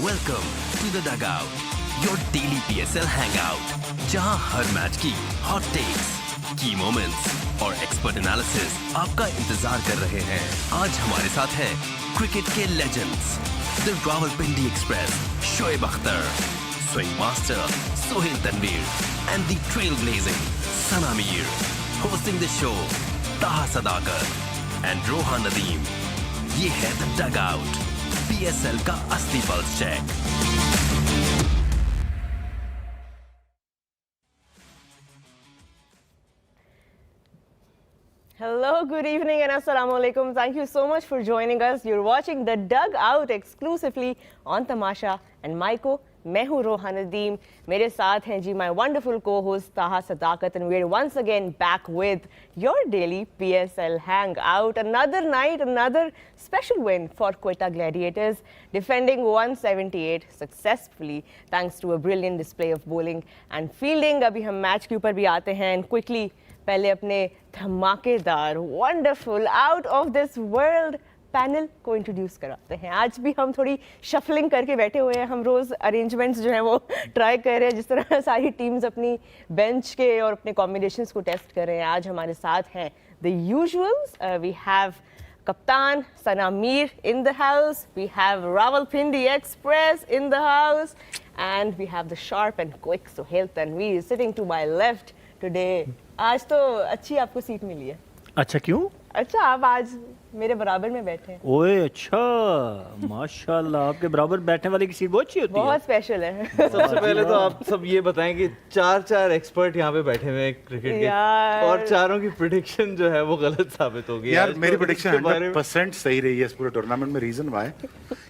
Welcome to the Dugout, your daily PSL hangout, जहां हर match की hot takes, key moments और expert analysis आपका इंतजार कर रहे हैं। आज हमारे साथ हैं क्रिकेट के legends, the Rawalpindi Express, Shoaib Akhtar, swing master Sohail Tanveer, and the trailblazing Sana Mir. Hosting the show, ताहा सदाकत and रोहा नदीम। ये है the Dugout, PSL का असली pulse check. Hello, good evening and assalamu alaikum. Thank you so much for joining us. You're watching the Dugout exclusively on Tamasha and Maiko. मैं हूँ रोहा नदीम, मेरे साथ हैं जी my wonderful co-host ताहा सदाकत, and we're once again back with your daily PSL hangout. Another night, another special win for Quetta Gladiators, defending 178 successfully thanks to a brilliant display of bowling and fielding. अभी हम match के ऊपर भी आते हैं and quickly पहले अपने धमाकेदार wonderful out of this world panel को इंट्रोड्यूस कराते हैं। आज भी हम थोड़ी शफलिंग करके बैठे हुए हैं, हम रोज अरेंजमेंट्स जो हैं वो ट्राई कर रहे हैं, जिस तरह सारी टीम्स अपनी बेंच के और अपने कॉम्बिनेशंस को टेस्ट कर रहे हैं। आज हमारे साथ हैं द यूजुअल्स, वी हैव कप्तान Sana Mir in the house, we have Rawalpindi express in the house, and we have the sharp and quick Sohail Tanveer sitting to my left today. आज तो अच्छी आपको सीट मिली है। अच्छा, क्यों? अच्छा, आप आज मेरे बराबर में बैठे हैं। ओए अच्छा, माशाल्लाह, आपके बराबर बैठने वाले की सीट बहुत अच्छी होती है। बहुत स्पेशल है। सबसे पहले तो आप सब ये बताएं कि चार एक्सपर्ट यहाँ पे बैठे हुए हैं क्रिकेट के, और चारों की प्रेडिक्शन जो है वो गलत साबित हो गई। यार मेरी प्रेडिक्शन 100% सही रही है इस पूरे टूर्नामेंट में। रीजन वाई,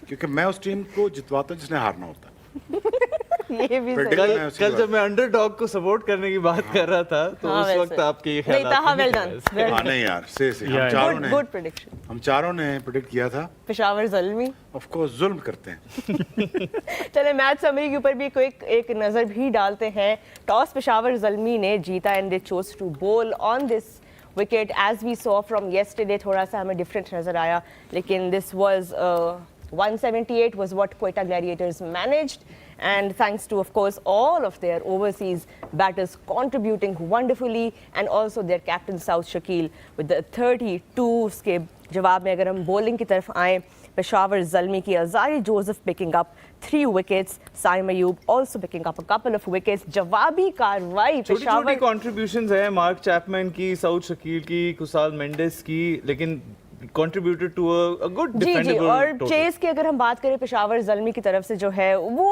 क्योंकि मैं उस टीम को जितवाता जिसने हारना होता। ये भी कल जब मैं अंडरडॉग को सपोर्ट करने की बात कर रहा था तो उस वक्त आपके ये ख्याल नहीं यार, हम चारों ने प्रेडिक्ट किया था पेशावर ज़ल्मी ऑफ कोर्स जुल्म करते हैं। चले मैच समरी के ऊपर भी क्विक एक नजर भी डालते हैं। टॉस पेशावर ज़ल्मी ने जीता and they chose to bowl on this wicket. As we saw from yesterday थोड़ा सा हमें डिफरेंट नजर आया, लेकिन this was 178 was what Quetta Gladiators managed, and thanks to of course all of their overseas batters contributing wonderfully, and also their captain Saud Shakil with the 32s के जवाब में। अगर हम bowling की तरफ आएं, पेशावर ज़ल्मी की Alzarri Joseph picking up 3 wickets, Saim Ayub also picking up a couple of wickets। जवाबी कार्रवाई छोटी contributions है, मार्क चैपमैन की, साउथ शकील की, कुसाल मेंडिस की, लेकिन contributed to a good defendable और total। चेस की अगर हम बात करें पेशावर ज़ल्मी की तरफ से जो है वो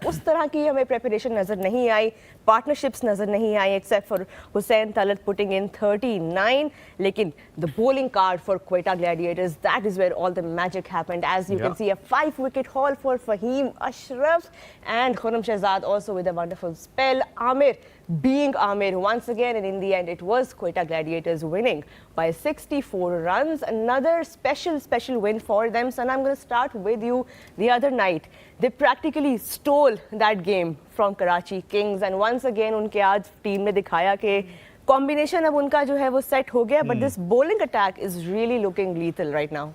उस तरह की हमें प्रेपरेशन नज़र नहीं आई, पार्टनरशिप्स नज़र नहीं आई, except for Hussain Talat putting in 39। लेकिन the bowling card for Quetta Gladiators, that is where all the magic happened. As you can see, a 5-wicket haul for Fahim Ashraf and Khurram Shahzad also with a wonderful spell. Amir being Amir once again, and in the end it was Quetta Gladiators winning by 64 runs. Another special win for them. Son, I'm going to start with you. The other night they practically stole that game from Karachi Kings, and once again उनके आज team ने दिखाया कि combination अब उनका जो है वो सेट हो गया, but this bowling attack is really looking lethal right now.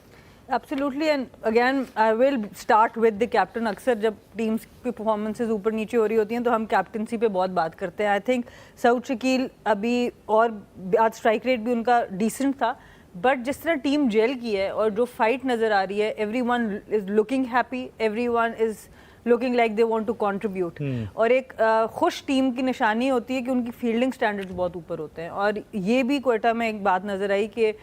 Absolutely, and again I will start with the captain. अक्सर जब टीम्स की परफॉर्मेंसेज ऊपर नीचे हो रही होती हैं तो हम कैप्टनसी पे बहुत बात करते हैं। आई थिंक साउथ शकील अभी, और आज स्ट्राइक रेट भी उनका डिसेंट था, बट जिस तरह टीम जेल की है और जो फाइट नज़र आ रही है, everyone is looking happy, everyone is looking like they want to contribute. और एक खुश टीम की निशानी होती है कि उनकी फील्डिंग स्टैंडर्ड्स बहुत ऊपर होते हैं, और ये भी क्वेटा में एक बात नज़र आई कि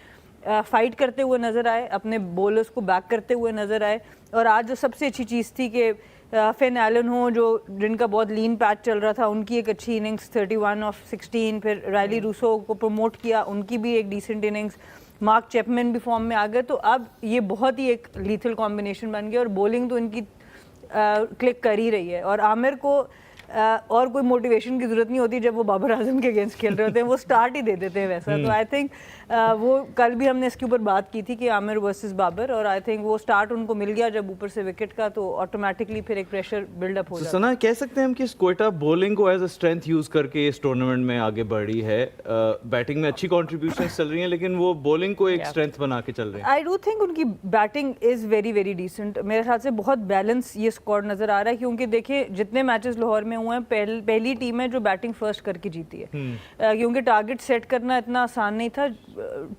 फाइट करते हुए नज़र आए, अपने बॉलर्स को बैक करते हुए नज़र आए। और आज जो सबसे अच्छी चीज़ थी कि फिन एलन हो, जो जिनका बहुत लीन पैच चल रहा था, उनकी एक अच्छी इनिंग्स 31 ऑफ 16, फिर रायली रूसो को प्रमोट किया, उनकी भी एक डिसेंट इनिंग्स, मार्क चैपमैन भी फॉर्म में आ गए। तो अब ये बहुत ही एक लीथल कॉम्बिनेशन बन गया, और बॉलिंग तो इनकी क्लिक कर ही रही है। और आमिर को और कोई मोटिवेशन की जरूरत नहीं होती जब वो बाबर आजम के अगेंस्ट खेल रहे होते हैं, वो स्टार्ट ही दे देते हैं वैसा। तो आई थिंक वो कल भी हमने इसके ऊपर बात की थी कि आमिर वर्सेस बाबर, और आई थिंक वो स्टार्ट उनको मिल गया जब ऊपर से विकेट का, तो ऑटोमेटिकली फिर एक प्रेशर बिल्डअप हो जाता है। सना, कह सकते हैं हम कि क्वेटा बॉलिंग को एज अ स्ट्रेंथ यूज करके इस टूर्नामेंट में आगे बढ़ी है। बैटिंग में अच्छी कॉन्ट्रीब्यूशंस चल रही हैं, लेकिन वो बॉलिंग को एक स्ट्रेंथ बना के चल रहे हैं। आई डू थिंक उनकी batting is very very decent. मेरे ख्याल से बहुत बैलेंस ये स्क्वाड नजर आ रहा है, क्योंकि देखिए जितने मैचेस लाहौर में हुए हैं, पहली टीम है जो बैटिंग फर्स्ट करके जीती है। क्योंकि टारगेट सेट करना इतना आसान नहीं था,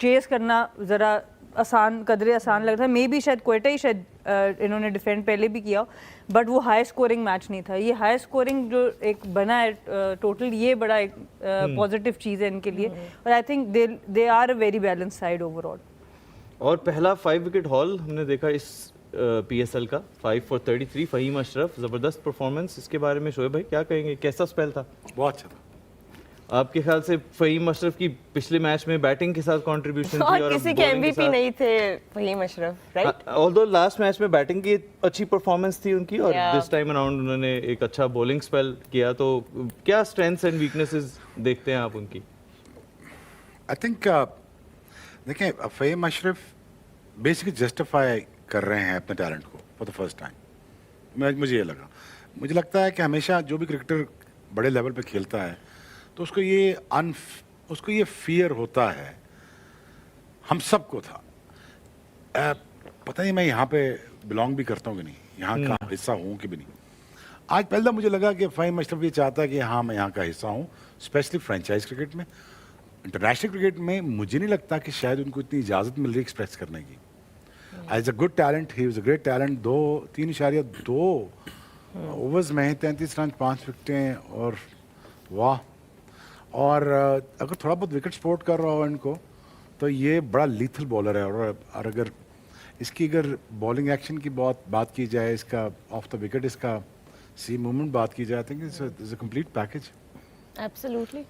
चेस करना जरा कदरे आसान लग रहा था। मे भी शायद क्वेटा ही शायद इन्होंने डिफेंड पहले भी किया, बट वो हाई स्कोरिंग मैच नहीं था। ये हाई स्कोरिंग जो एक बना है टोटल, ये बड़ा एक पॉजिटिव चीज़ है इनके लिए, और I think they are a very balance side overall. और पहला 5 विकेट हॉल हमने देखा इस PSL का, 5 for 33, फ़हीम अशरफ, ज़बरदस्त परफॉर्मेंस। इसके बारे में शोएब भाई क्या कहेंगे, कैसा स्पेल था? बहुत अच्छा था। आपके ख्याल से फ़हीम अशरफ की पिछले मैच में बैटिंग के साथ कंट्रीब्यूशन थी और और किसी के MVP नहीं थे Fahim Ashraf, right? Although last match में बैटिंग की अच्छी परफॉर्मेंस थी उनकी, और Yeah. दिस टाइम अराउंड उन्होंने एक अच्छा बॉलिंग स्पेल किया। तो क्या स्ट्रेंथ्स एंड वीकनेसेस देखते हैं आप उनकी? आई थिंक देखें, फ़हीम अशरफ बेसिकली जस्टिफाई कर रहे हैं अपने टैलेंट को फॉर द फर्स्ट टाइम। मुझे ये लगा, मुझे लगता है कि हमेशा जो भी क्रिकेटर बड़े लेवल पे खेलता है तो उसको ये फियर होता है, हम सबको था। पता नहीं मैं यहाँ पे बिलोंग भी करता हूँ कि नहीं, यहाँ का हिस्सा हूँ कि भी नहीं। आज पहले मुझे लगा कि फ़हीम अशरफ ये चाहता है कि हाँ मैं यहाँ का हिस्सा हूँ, स्पेशली फ्रेंचाइज क्रिकेट में। इंटरनेशनल क्रिकेट में मुझे नहीं लगता कि शायद उनको इतनी इजाज़त मिल रही एक्सप्रेस करने की। As a good talent, he was a great talent. 3.2 overs में 33 रन, 5 विकेटें, और वाह। और अगर थोड़ा बहुत विकेट स्पोर्ट कर रहा हो इनको, तो ये बड़ा लीथल बॉलर है। और अगर इसकी बॉलिंग एक्शन की बात की जाए, इसका ऑफ द विकेट, इसका सी मूवमेंट बात की जाए, I think it's a complete package. Absolutely.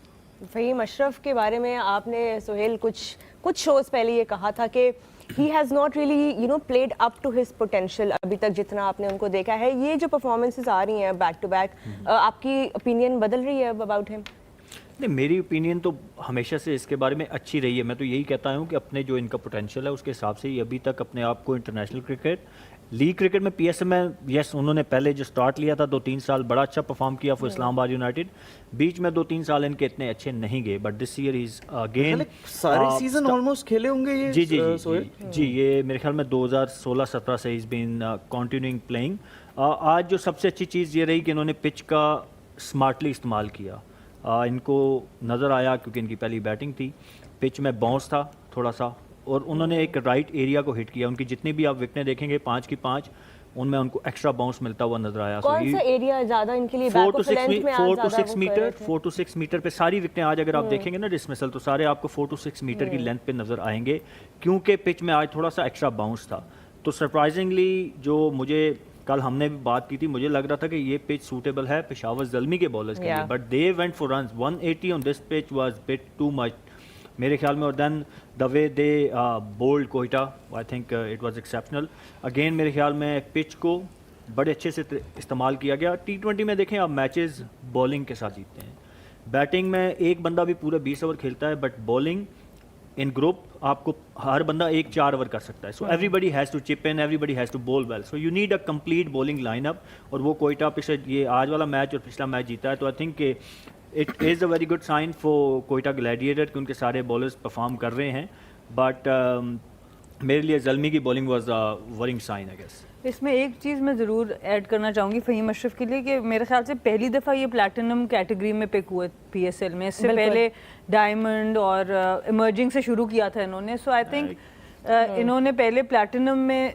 Fahim Ashraf के बारे में आपने सोहेल कुछ शोज पहले ये कहा था कि he has not really played up to his potential अभी तक जितना आपने उनको देखा है। ये जो परफॉर्मेंसेस आ रही हैं बैक टू बैक, आपकी ओपिनियन बदल रही है अबाउट हिम? नहीं, मेरी ओपिनियन तो हमेशा से इसके बारे में अच्छी रही है। मैं तो यही कहता हूँ कि अपने जो इनका पोटेंशियल है उसके हिसाब से ही अभी तक अपने आप को इंटरनेशनल क्रिकेट, लीग क्रिकेट में PSL में, यस उन्होंने पहले जो स्टार्ट लिया था 2-3 साल बड़ा अच्छा परफॉर्म किया फॉर इस्लामाबाद यूनाइटेड। बीच में 2-3 साल इनके इतने अच्छे नहीं गए, but this year is again सारे सीजन ऑलमोस्ट खेले होंगे ये। जी, ये मेरे ख्याल में 2016-17 से इज बीन कंटिन्यूइंग प्लेइंग। आज जो सबसे अच्छी चीज़ ये रही कि इन्होंने पिच का स्मार्टली इस्तेमाल किया। इनको नज़र आया, क्योंकि इनकी पहली बैटिंग थी, पिच में बाउंस था थोड़ा सा, और उन्होंने एक राइट एरिया को हिट किया। उनकी जितनी भी आप विकेटें देखेंगे 5 की 5, उनमें उनको एक्स्ट्रा बाउंस मिलता हुआ नजर आया। कौन सा एरिया ज्यादा इनके लिए? 4 to 6 मीटर पे सारी विकेटें आज अगर आप देखेंगे ना डिसमिसल, तो सारे आपको 4 to 6 मीटर की लेंथ पे नजर आएंगे, क्योंकि पिच में आज थोड़ा सा एक्स्ट्रा बाउंस था। तो सरप्राइजिंगली जो मुझे कल हमने भी बात की थी, मुझे लग रहा था कि ये पिच सूटेबल है पेशावर ज़ल्मी के बॉलर्स के लिए, but they went for runs. 180 on this pitch was bit too much मेरे ख्याल में। और then the way they bowled Quetta, I think it was exceptional. Again मेरे ख्याल में पिच को बड़े अच्छे से इस्तेमाल किया गया। T20 में देखें आप, मैचेस बॉलिंग के साथ जीतते हैं। बैटिंग में एक बंदा भी पूरे 20 ओवर खेलता है, बट बॉलिंग इन ग्रुप आपको हर बंदा 1-4 ओवर कर सकता है। So everybody has to chip in, everybody has to bowl well, so you need a complete bowling lineup. और वो कोयटा पिछले ये आज वाला मैच और पिछला मैच जीता है, तो I think it is a very good sign for Quetta Gladiator कि उनके सारे बॉलर्स परफॉर्म कर रहे हैं। बट मेरे लिए ज़ल्मी की bowling was a worrying sign I guess. इसमें एक चीज़ मैं ज़रूर ऐड करना चाहूँगी फ़हीम अशरफ के लिए, कि मेरे ख्याल से पहली दफ़ा ये प्लैटिनम कैटेगरी में पिक हुए PSL में। इससे पहले डायमंड और इमर्जिंग से शुरू किया था इन्होंने। सो आई थिंक इन्होंने पहले प्लैटिनम में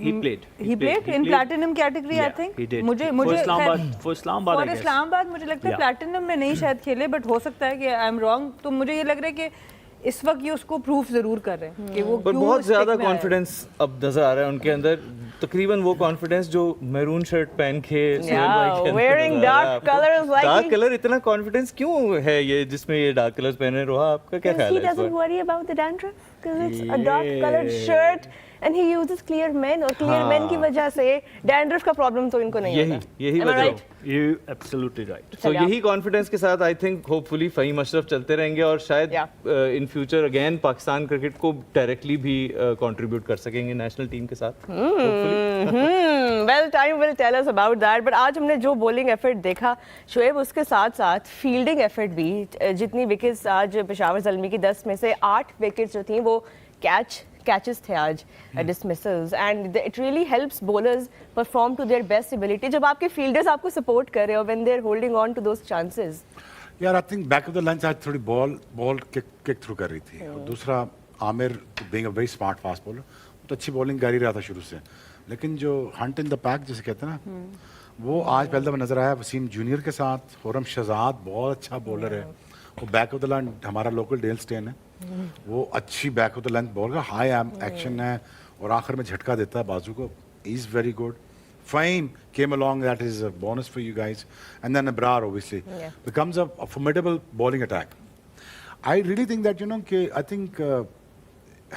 he played in platinum category. I think मुझे इस्लामाबाद मुझे लगता है प्लैटिनम में नहीं शायद खेले, बट हो सकता है कि आई एम रॉन्ग। तो मुझे ये लग रहा है कि इस वक्त ये उसको प्रूफ जरूर कर रहे हैं कि वो पर बहुत ज्यादा कॉन्फिडेंस अब नजर आ रहा है उनके अंदर, तकरीबन वो कॉन्फिडेंस जो मैरून शर्ट पहन के wearing dark colors like dark colour, इतना कॉन्फिडेंस क्यों है ये जिसमें ये डार्क कलर्स पहने? रोहा, आपका क्या ख्याल है? He doesn't worry about the dandruff because it's a dark colored shirt and he uses clear main, और क्लियर मेन की वजह से डैंड्रफ का प्रॉब्लम तो इनको नहीं यही होता। यही Am I वजह right? You absolutely right. तो यही कॉन्फिडेंस के साथ I think hopefully Fahim Ashraf चलते रहेंगे और शायद in future again Pakistan cricket को डायरेक्टली भी कंट्रीब्यूट कर सकेंगे नेशनल टीम के साथ। Well time will tell us about that, but आज हमने जो बॉलिंग एफर्ट देखा शोएब, उसके साथ साथ फील्डिंग एफर्ट भी, जितनी विकेट्स आज पेशावर ज़ल्मी की 10 में से 8 विकेट्स जो थी वो कैचेस थे आज, dismissals, and it really helps bowlers perform to their best ability जब आपके फील्डर्स आपको सपोर्ट कर रहे हो, when they are holding on to those chances. यार I think back of the lunch आज थोड़ी बॉल किक थ्रू कर रही थी, और दूसरा Aamir being a very smart fast bowler तो अच्छी बॉलिंग कर ही रहा था शुरू से, लेकिन जो हंट इन द पैक जिसे कहते हैं ना, वो आज पहले दफा नजर आया वसीम जूनियर के साथ। खुरम शहजाद बहुत अच्छा बॉलर है, वो बैक ऑफ द लैंड हमारा लोकल डेल स्टेन है, वो अच्छी back of the length ball का हाई एक्शन है और आखिर में झटका देता है बाजू को, is very good. Fahim came along, that is a bonus for you guys, and then Abrar obviously becomes a formidable bowling attack. I really think that I think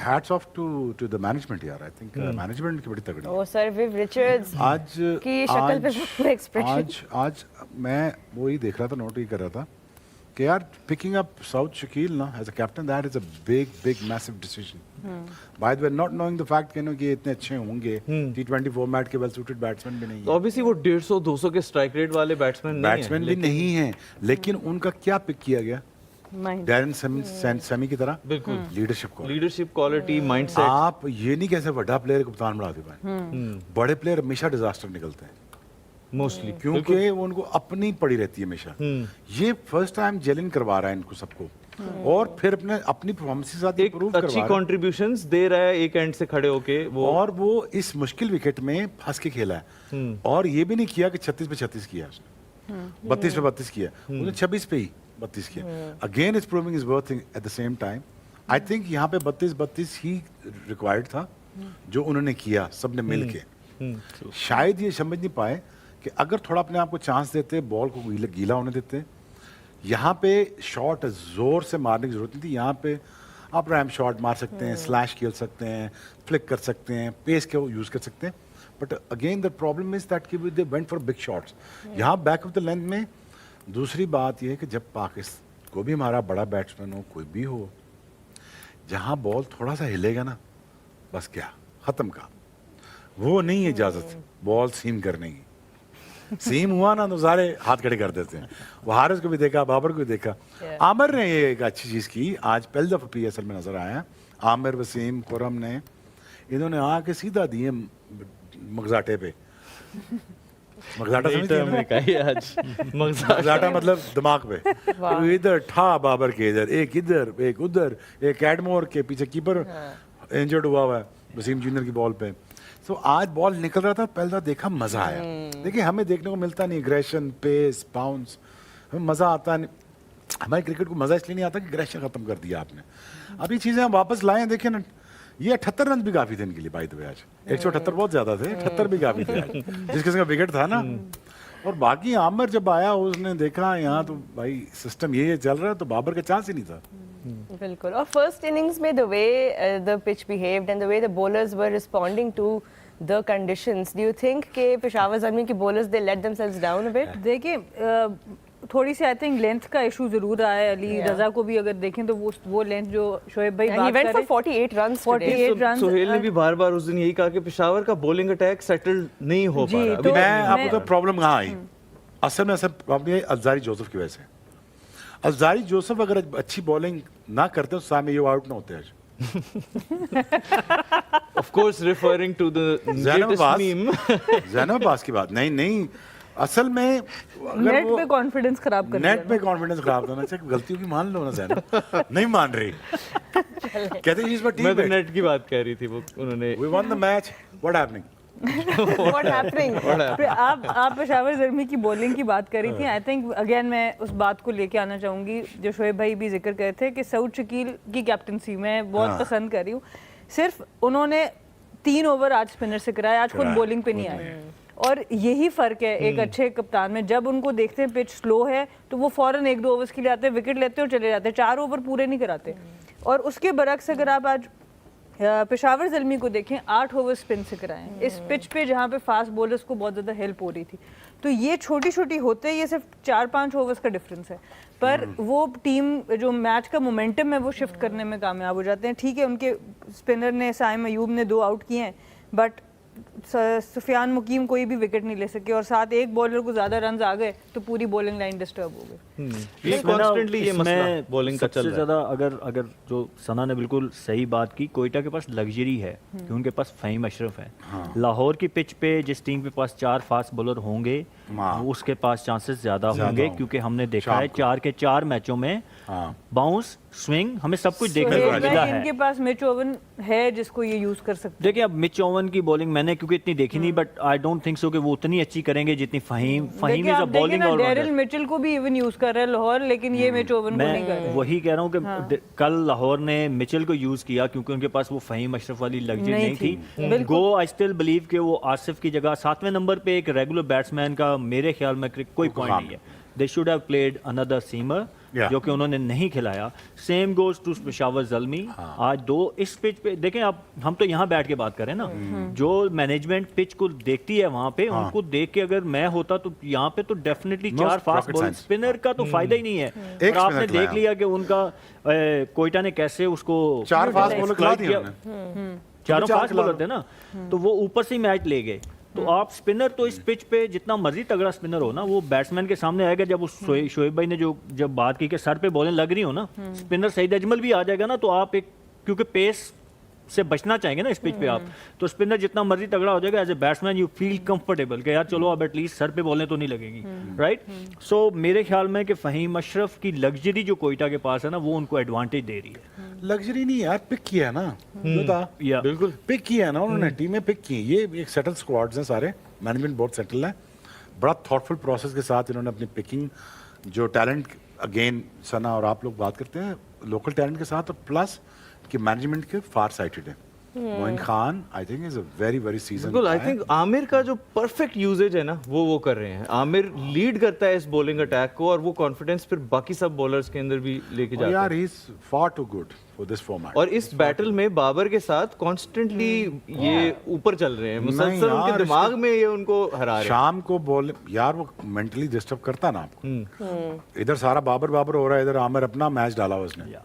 hats off to the management here. I think management की बड़ी तगड़ी। ओ sir Viv Richards आज की शक्ल पे expression, आज मैं वो ही देख रहा था, नोट ही कर रहा था कि यार पिकिंग अप साउथ शकील ना as a captain, that is a big massive decision. By the way not knowing the fact कि इतने अच्छे होंगे, T20 फॉर्मेट के वेल सूटेड बैट्समैन भी नहीं है, ऑब्वियसली वो 150-200 के स्ट्राइक रेट वाले बैट्समैन भी नहीं हैं, लेकिन उनका क्या पिक किया गया, डैरन सेमी की तरह, बिल्कुल लीडरशिप क्वालिटी माइंडसेट। आप ये नहीं कह सकते बड़ा प्लेयर कप्तान बना दे पाए, बड़े प्लेयर हमेशा डिजास्टर निकलते हैं मोस्टली, क्योंकि वो उनको अपनी पड़ी रहती है हमेशा। ये फर्स्ट टाइम जेलिन करवा रहा है इनको सबको, और फिर अपनी परफॉर्मेंस के साथ एक अच्छी कंट्रीब्यूशंस दे रहा है एक एंड से खड़े होके वो, और वो इस मुश्किल विकेट में फंस के खेला है, और ये भी नहीं किया कि 36 पे 36 किया उसने, 32 पे 32 किया, उसने 26 पे ही 32 किया। Again is proving is worth at the same time. I think यहाँ पे 32 ही रिक्वायर्ड था जो उन्होंने किया सबने मिल के। शायद ये समझ नहीं पाए कि अगर थोड़ा अपने आप को चांस देते, बॉल को गीला होने देते, यहाँ पे शॉट जोर से मारने की जरूरत नहीं थी, यहाँ पे आप रैम शॉट मार सकते हैं, स्लैश खेल सकते हैं, फ्लिक कर सकते हैं, पेस के यूज कर सकते हैं, but again the problem is that कि they went for big shots. यहाँ बैक ऑफ द लेंथ में दूसरी बात यह है कि जब पाकिस्तान को भी हमारा बड़ा बैट्समैन हो, कोई भी हो, जहाँ बॉल थोड़ा सा हिलेगा ना, बस क्या खत्म का, वो नहीं है इजाजत बॉल सीम करने की। सीम हुआ ना तो सारे हाथ खड़े कर देते हैं। वो हारिस को भी देखा, बाबर को भी देखा, आमिर ने ये एक अच्छी चीज की, आज पहली दफा PSL में नजर आया, आमिर, वसीम, खुरम ने, इन्होंने आके सीधा दिए मगजाटे पे। मगजाटा मगजाटा मतलब दिमाग पे, तो इधर ठा बाबर के इधर, एक इधर एक उधर, एक एडमोर के पीछे कीपर इंजर्ड हुआ है वसीम जूनियर की बॉल पे। तो आज बॉल निकल रहा था, पहला देखा, मजा आया। देखिए हमें देखने को मिलता नहीं एग्रेशन, पेस, बाउंस, हमें मजा आता नहीं। हमारे क्रिकेट को मजा इसलिए नहीं आता कि एग्रेशन खत्म कर दिया आपने। अब ये चीजें हम वापस लाएं, देखिए ना, ये 78 रन भी काफी थे इनके लिए बाय द वे। आज 178 बहुत ज्यादा थे, 78 भी काफी थे जिस किस्म का विकेट था ना। और बाकी आमिर जब आया उसने देखा यहाँ तो भाई सिस्टम ये चल रहा है, तो बाबर का चांस ही नहीं था। बिल्कुल। और फर्स्ट इनिंग्स में the way the pitch behaved and the way the bowlers were responding to the conditions, do you think कि पेशावर ज़ल्मी की bowlers they let themselves down a bit? देखिए थोड़ी सी आई थिंक लेंथ का इशू जरूर आया है। अली रजा को भी अगर देखें तो वो लेंथ जो शोएब भाई बात कर रहे हैं, 48 रन्स, 48 रन। सोहेल ने भी बार-बार उस दिन यही कहा कि पेशावर का बॉलिंग अटैक सेटल नहीं हो पा रहा। तो मैं आपको तो प्रॉब्लम कहाँ आई, असल में ऐसा प्रॉब्लम है अज़ारी जोसेफ की वजह से। अज़ारी जोसेफ अगर अच्छी बॉलिंग ना करते तो सामने ये आउट ना होते आज। Of course referring to the latest meme। Zainab Abbas की बात नहीं, असल में नेट पे कॉन्फिडेंस खराब कर नेट पे कॉन्फिडेंस खराब करना चाहिए, गलतियों की मान लो ना ज़ैनब। नहीं मान रही, कहते हैं इस बार टीम मैं तो नेट की बात कह रही थी, वो उन्होंने we won the match, what happening? What happening? आप पेशावर ज़ल्मी की बॉलिंग की बात कर रही थी। आई थिंक अगेन मैं उस बात को लेके आना चाहूँगी जो शोएब भाई भी जिक्र कर थे कि सऊद शकील की कैप्टनसी मैं बहुत पसंद कर रही हूँ। सिर्फ उन्होंने 3 ओवर आज स्पिनर से कराया, आज खुद बॉलिंग पे नहीं आए, और यही फर्क है एक अच्छे कप्तान में। जब उनको देखते हैं पिच स्लो है तो वो फौरन 1-2 ओवर्स के लिए आते हैं, विकेट लेते हैं और चले जाते हैं, 4 ओवर पूरे नहीं कराते। और उसके बरक्स अगर आप आज पेशावर ज़ल्मी को देखें 8 ओवर स्पिन से कराएं इस पिच पे जहाँ पे फास्ट बॉलर्स को बहुत ज़्यादा हेल्प हो रही थी। तो ये छोटी छोटी होते ये सिर्फ 4-5 ओवर्स का डिफरेंस है, पर वो टीम जो मैच का मोमेंटम है वो शिफ्ट करने में कामयाब हो जाते हैं। ठीक है, उनके स्पिनर ने साइम अयूब ने 2 आउट किए हैं, बट सुफियान मुकीम कोई भी विकेट नहीं ले सके और साथ एक बॉलर को ज्यादा रन आ गए तो पूरी बॉलिंग लाइन डिस्टर्ब हो गई। ये कॉन्स्टेंटली ये मसला इसमें बॉलिंग का चल सबसे रहा है। ज्यादा अगर जो सना ने बिल्कुल सही बात की, कोयटा के पास लग्जरी है कि उनके पास फ़हीम अशरफ है। लाहौर की पिच पे जिस टीम के पास 4 फास्ट बॉलर होंगे उसके पास चांसेस ज्यादा होंगे, क्योंकि हमने देखा है 4 के 4 मैचों में बाउंस स्विंग हमें सब कुछ देखने को मिला है। इनके पास मिच ओवन है जिसको ये यूज कर सकते हैं। देखिए अब मिच ओवन की बॉलिंग मैंने क्योंकि इतनी देखी नहीं, but I don't think so कि वो उतनी अच्छी करेंगे जितनी Fahim is a bowling allrounder. Daryl Mitchell को भी इवन यूज कर रहा है लाहौर, लेकिन ये मिच ओवन को नहीं कर रहा मैं है। वही कह रहा हूँ कि कल लाहौर ने मिचेल को यूज किया क्योंकि उनके पास वो फ़हीम अशरफ वाली लग्जरी नहीं थी। गो आई स्टिल बिलीव कि वो आसिफ की जगह 7वें नंबर पे एक रेगुलर बैट्समैन का मेरे ख्याल में कोई पॉइंट नहीं है। They should have played another seamer, जो कि उन्होंने नहीं खिलाया। Same goes to Peshawar Zalmi. आज 2 इस पिच पे देखें, आप हम तो यहाँ बैठ के बात करें ना, जो मैनेजमेंट पिच को देखती है वहां पे, उनको देख के अगर मैं होता तो यहाँ पे तो डेफिनेटली 4 फास्ट बॉलर, स्पिनर का तो फायदा ही नहीं है। और आपने देख लिया कि उनका कोयटा ने कैसे उसको 4 फास्ट बॉलर खिला दिए चारों फास्ट बॉलर थे ना, तो वो ऊपर से मैच ले गए। तो आप स्पिनर तो इस पिच पे जितना मर्जी तगड़ा स्पिनर हो ना, वो बैट्समैन के सामने आएगा। जब उस शोएब भाई ने जब बात की कि सर पे बॉलें लग रही हो ना, स्पिनर सईद अजमल भी आ जाएगा ना, तो आप एक क्योंकि पेस से बचना चाहेंगे ना इस पिच पे आप, तो स्पिनर जितना मर्जी तगड़ा हो जाएगा, as a batsman you feel comfortable कि यार चलो अब एटलीस्ट सर पे बॉलें तो नहीं लगेगी, राइट। सो मेरे ख्याल में कि फ़हीम अशरफ की लग्जरी जो कोयटा के पास है ना, वो उनको एडवांटेज दे रही है। लग्जरी नहीं यार, पिक किया है ना, या बिल्कुल पिक किया है ना उन्होंने, टीम में पिक की। ये एक सेटल स्क्वाड्स हैं सारे, मैनेजमेंट बहुत सेटल है, बड़ा थॉटफुल प्रोसेस के साथ इन्होंने अपनी पिकिंग, जो टैलेंट अगेन सना और आप लोग बात करते हैं लोकल टैलेंट के साथ, और प्लस कि मैनेजमेंट के फार साइटेड है। Moin Khan I think is a very very season. बिल्कुल, आई थिंक आमिर का जो परफेक्ट यूजेज है ना, वो कर रहे हैं। आमिर लीड करता है इस बॉलिंग अटैक को, और वो कॉन्फिडेंस फिर बाकी सब बॉलर्स के अंदर भी लेके जाता है। यार he is far too good for this format. और इस बैटल में बाबर के साथ कॉन्स्टेंटली ये ऊपर चल रहे हैं, मुसलसल उनके यार, दिमाग में ये उनको हरा रहे हैं। शाम को बॉल यार वो मेंटली डिस्टर्ब करता ना आपको। इधर सारा बाबर हो रहा है, इधर आमिर अपना मैच डाला हुआ उसने,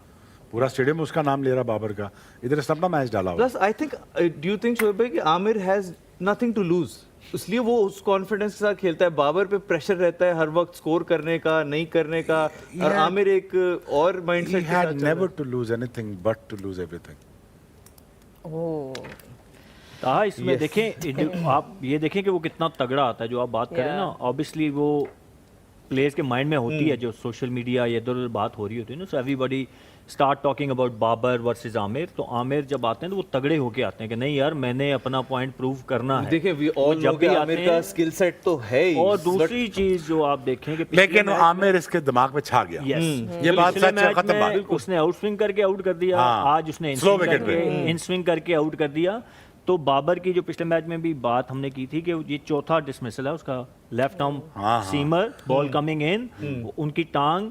पूरा स्टेडियम उसका नाम ले रहा बाबर का, इधर से अपना मैच डाला हुआ। Plus I think, do you think Shoaib भाई कि Amir has nothing to lose, इसलिए वो उस कॉन्फिडेंस के साथ खेलता है। बाबर पे प्रेशर रहता है हर वक्त स्कोर करने का, नहीं करने का, और आमिर एक और माइंडसेट के साथ never to lose anything but to lose everything. हाँ, इसमें देखें आप ये देखें कि वो कितना तगड़ा आता है, जो आप बात करें ना, ऑब्वियसली वो प्लेयर्स के माइंड में होती है, जो सोशल मीडिया या इधर बात हो रही होती है ना, so everybody start talking about Babar versus Amir. तो आमिर जब आते हैं तो वो तगड़े होके आते हैं कि नहीं यार मैंने अपना पॉइंट प्रूव करना है। देखिए वी ऑल नो कि आमिर का स्किल सेट तो है ही, और दूसरी चीज जो आप देखें कि लेकिन आमिर इसके दिमाग में छा गया। ये बात सच है, खत्म बात। उसने आउट स्विंग करके आउट कर दिया, आज उसने इन स्विंग करके आउट कर दिया। तो बाबर की जो पिछले मैच में भी बात हमने की थी कि ये चौथा डिसमिसल है उसका, left arm seamer, ball coming in, उनकी टांग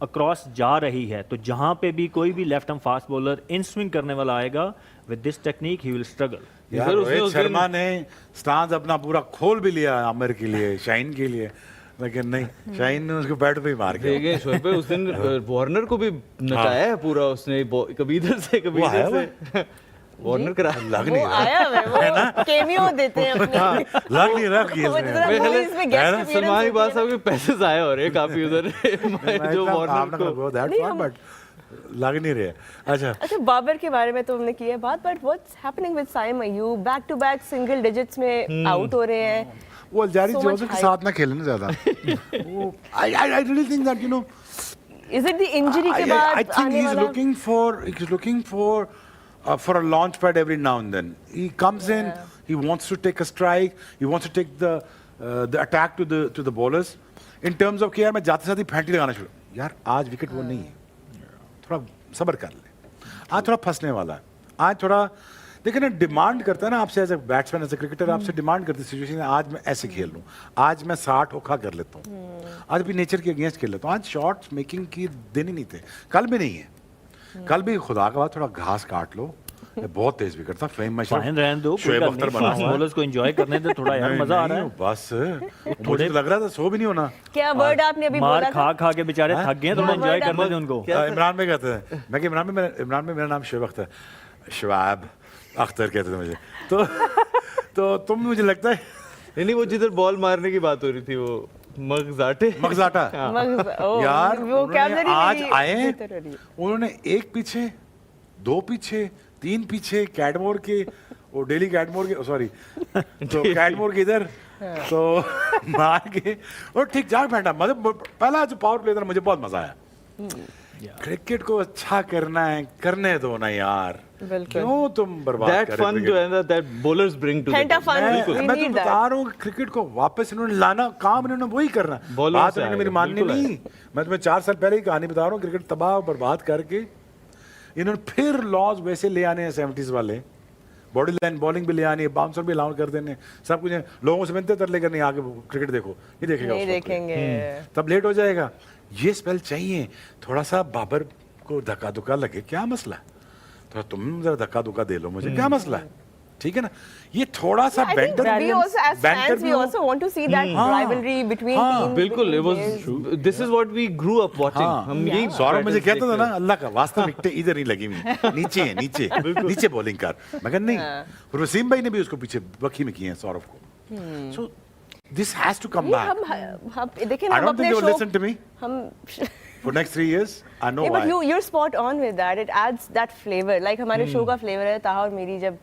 अक्रॉस जा रही है, तो जहां पे भी कोई भी left arm fast bowler in swing करने वाला आएगा with this technique he will struggle. यार रोहित शर्मा ने स्टांस अपना पूरा खोल भी लिया आमिर के लिए, शाइन के लिए, लेकिन नहीं, शाइन ने उसको बैट पे ही मार के देखिए शोएब भाई, उस दिन वार्नर को भी नचाया है पूरा उसने, कभी इधर से कभी इधर से वार्नर करा लग नहीं रहा आया है वो केमियो देते हैं अपने, लग नहीं रहा कि वो जरा movies में guest appearance सलमान होती इकबाल है साहब के पैसे जाया हो रहे हैं काफी उधर जो वार्नर को बट लग नहीं रहा। अच्छा, बाबर के बारे में तो हमने की है बात, but what's happening with Saim Ayub? Back to back single digits में आउट हो रहे हैं। वो जारी So जोसेफ much के साथ ना खेलने ज्यादा। वो I really think that you know, is it the injury के बाद I think आने वाला? he's looking for a launch pad every now and then. He comes in, he wants to take a strike, he wants to take the attack to the bowlers. In terms of कि यार मैं जाते साथ ही फैंटी लगाना शुरू, यार आज wicket वो नहीं है, थोड़ा सब्र कर ले, आज थोड़ा फंसने वाला है, आज थोड़ा देखिए ना, डिमांड करता है ना आपसे as a batsman, as a cricketer आपसे डिमांड करती है सिचुएशन, आज मैं ऐसे खेल लूँ, आज मैं 60 ओखा कर लेता हूँ, आज भी नेचर के अगेंस्ट खेल लेता हूँ, आज शॉट्स मेकिंग की दिन ही नहीं थे, कल भी नहीं है, कल भी खुदा का बात थोड़ा घास काट लो, बहुत तेज विकेट था फेम फाइन रहने दो, शोएब अख्तर बना हुआ है। बॉलर्स को एंजॉय करने दे थोड़ा यार, नहीं, मजा आ नहीं, रहा है। बस मुझे तो लग रहा था सो भी नहीं होना। क्या वर्ड आपने अभी मार बोला खा था? खा के बेचारे थक गए, थोड़ा क्या एंजॉय word करने आप- दे उनको। इमरान में कहते हैं, मैं कि इमरान में मेरा नाम शोएब अख्तर, शोएब अख्तर कहते थे मुझे। तो तुम, मुझे लगता है नहीं वो जिधर बॉल मारने की बात हो रही थी वो मगजाटे मगजाटा ओह, यार, वो उन्होंने vocabulary आज मेरी आए, बेहतर हो रही है। उन्होंने एक पीछे, दो पीछे, तीन पीछे, कैटमोर के, वो डेली कैटमोर के, सॉरी, तो कैटमोर के इधर, तो मार के और ठीक ठाक बैठा। मतलब पहला जो पावर प्ले था मुझे बहुत मजा आया। क्रिकेट को अच्छा करना है, करने दो ना यार, बिल्कुल। क्यों तुम बर्बाद दैट कर फन रहे जो है ना, that bowlers bring to Hint of fun. We मैं तो need बता that. रहा हूँ क्रिकेट को वापस इन्होंने लाना, काम इन्होंने वही करना। Bowlers बात से इन्होंने आएगा, मेरी माननी बिल्कुल नहीं। मैं तुम्हें 4 साल पहले ही कहानी बता रहा हूँ, क्रिकेट तबाह और बर्बाद करके इन्होंने फिर लॉज वैसे ले आने हैं 70s वाले, बॉडी लाइन बॉलिंग भी ले आनी है, बाउंसर भी अलाउ कर देने, सब कुछ है। लोगों से मिलते तर लेकर नहीं, आगे क्रिकेट देखो, ये देखेगा नहीं उस वक्त। देखेंगे। तब लेट हो जाएगा। ये स्पेल चाहिए, थोड़ा सा बाबर को धक्का धुक्का लगे, क्या मसला है? थोड़ा तुम जरा धक्का धुक्का दे लो मुझे, क्या मसला है? ठीक है ना, ये थोड़ा सा I think banter, we also as fans we also want to see that हाँ, rivalry between हाँ, teams. बिल्कुल, it between was players. this is what we grew up watching. हाँ, हम यही सौरभ मुझे patterns कहता था ना, देखते अल्लाह का वास्ता विकेटें इधर नहीं लगी हुई, नीचे है, नीचे नीचे बॉलिंग कर। मैं कहा नहीं, और वसीम भाई ने भी उसको पीछे बखी में किए हैं सौरभ को। So this has to come ये बैक। हम देखिए ना, आई हम डोंट थिंक अपने they will show listen to me हम for next 3 years। I know Yeah, but why. you're spot on with that. It adds that flavor. Like हमारे show का flavour है ताहा और मेरी जब